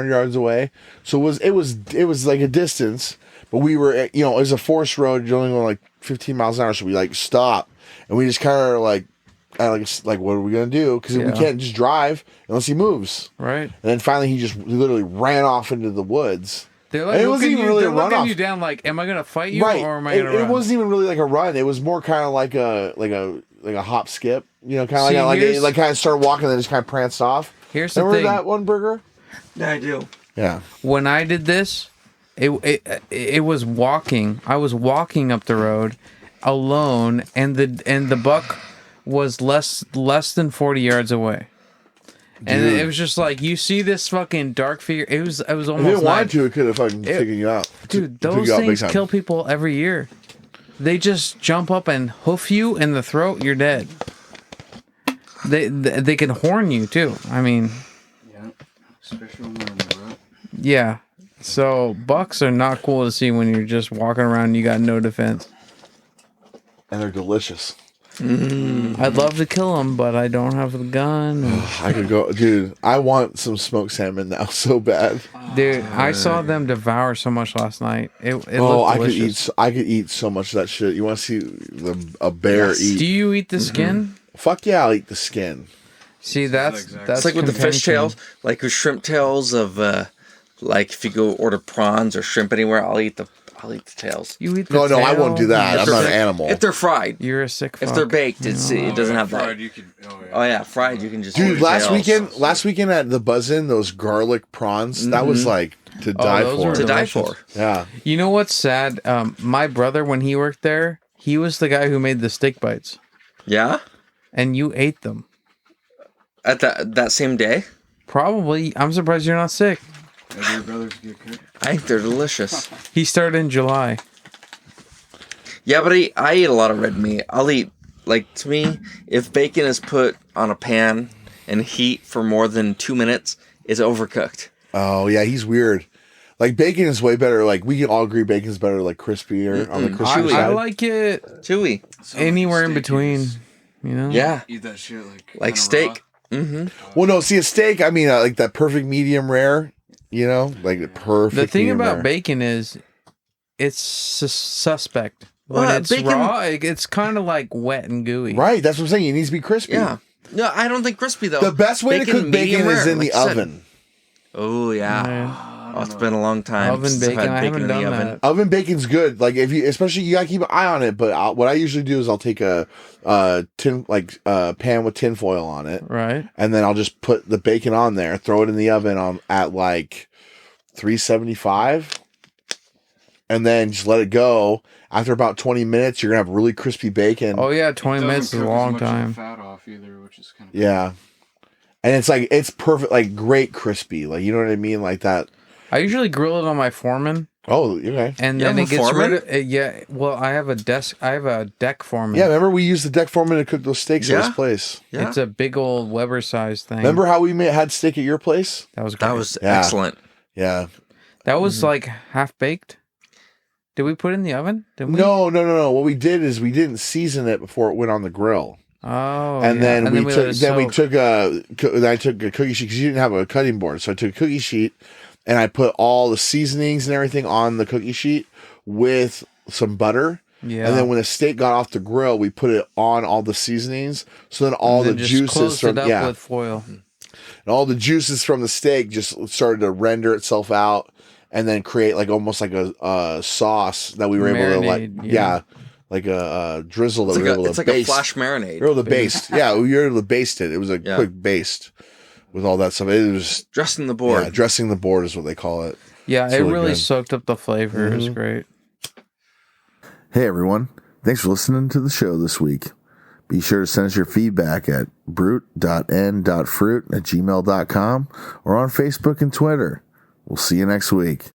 yards away. So it was like a distance, but we were, it was a forest road. You're only going like 15 miles an hour. So we like stop and we just kind of like, what are we going to do? Because we can't just drive unless he moves. Right. And then finally he literally ran off into the woods. They're like, it wasn't even really a run off. You down like, am I going to fight you or am I going to run? It wasn't even really like a run. It was more kind of like a hop skip, kind of like kind of started walking and then just kind of pranced off. Here's the Remember thing. that one, Burger? Yeah, I do. Yeah. When I did this, it was walking. I was walking up the road alone, and the buck was less than 40 yards away. And it was just like, you see this fucking dark figure. It was almost. If it wanted to, it could have fucking taken you out. Dude, those things kill people every year. They just jump up and hoof you in the throat. You're dead. They can horn you too. I mean, especially when they're in the rut. Yeah. So bucks are not cool to see when you're just walking around and you got no defense. And they're delicious. I'd love to kill them, but I don't have the gun. I could go, dude. I want some smoked salmon now so bad. Dude, I saw them devour so much last night. It looked delicious. I could eat so much of that shit. You want to see a bear eat? Do you eat the skin? Fuck yeah, I'll eat the skin. See, that's it's like with the fish tails, like with shrimp tails of like if you go order prawns or shrimp anywhere, I'll eat the tails. You eat the No, tail? I won't do that. I'm not an animal. If they're fried. You're a sick fuck. If they're baked, it doesn't have that. Fried, you can, fried, you can just Dude, last weekend at the Buzzin', those garlic prawns, that was like to die for. To die for. Yeah. You know what's sad? My brother, when he worked there, he was the guy who made the steak bites. Yeah? And you ate them. At that same day? Probably. I'm surprised you're not sick. Your brothers get cooked. I think they're delicious. He started in July. Yeah, but I eat a lot of red meat. I'll eat, like, to me, if bacon is put on a pan and heat for more than 2 minutes, it's overcooked. Oh, yeah, he's weird. Like, bacon is way better. Like, we can all agree bacon's better, like, crispier on the crispy side. I like it chewy. Anywhere in between, you know? Yeah. Eat that shit like steak. Mm-hmm. Well, no, see, a steak, I mean, like that perfect medium rare, like the perfect The thing medium about rare. bacon is it's suspect. When Well, it's bacon- raw, it's kind of like wet and gooey. Right, that's what I'm saying. It needs to be crispy. Yeah. No, I don't think crispy, though. The best way to cook bacon medium is rare, in the like you said. oven. Oh, yeah. Oh, it's been a long time Oven since I've bacon, had I haven't bacon in the done oven. that. Oven bacon's good. Like if you, especially you gotta keep an eye on it. But what I usually do is I'll take a pan with tin foil on it, Right. and then I'll just put the bacon on there, throw it in the oven at like 375, and then just let it go. After about 20 minutes, you're gonna have really crispy bacon. Oh yeah, 20 minutes is a long time. Fat off either, which is kind of Yeah, and it's perfect, like great crispy. Like you know what I mean, like that. I usually grill it on my Foreman, Oh, okay. and You then have it a gets Foreman? rid of. Yeah, well, I have a deck Foreman. Yeah, remember we used the deck foreman to cook those steaks at Yeah. his place. Yeah. It's a big old Weber size thing. Remember how we had steak at your place? That was great. That was Yeah. excellent. Yeah. That was like half baked. Did we put it in the oven? Didn't we? No. What we did is we didn't season it before it went on the grill. Oh, And yeah. then let it soak. I took a cookie sheet because you didn't have a cutting board. So I took a cookie sheet and I put all the seasonings and everything on the cookie sheet with some butter. Yeah. And then when the steak got off the grill, we put it on all the seasonings. So then all the And then just juices closed from it up with foil. and all the juices from the steak just started to render itself out and then create like almost like a sauce that we were able to Marinade, like a drizzle that It's we were able like, to it's like a baste. flash marinade. We were able to baste. Yeah, we were able to baste it. It was a Yeah. quick baste with all that stuff. It was Dressing the board. yeah, dressing the board is what they call it. Yeah, It's it really really good. soaked up the flavor. It was great. Hey everyone, thanks for listening to the show this week. Be sure to send us your feedback at brute.n.fruit@gmail.com or on Facebook and Twitter. We'll see you next week.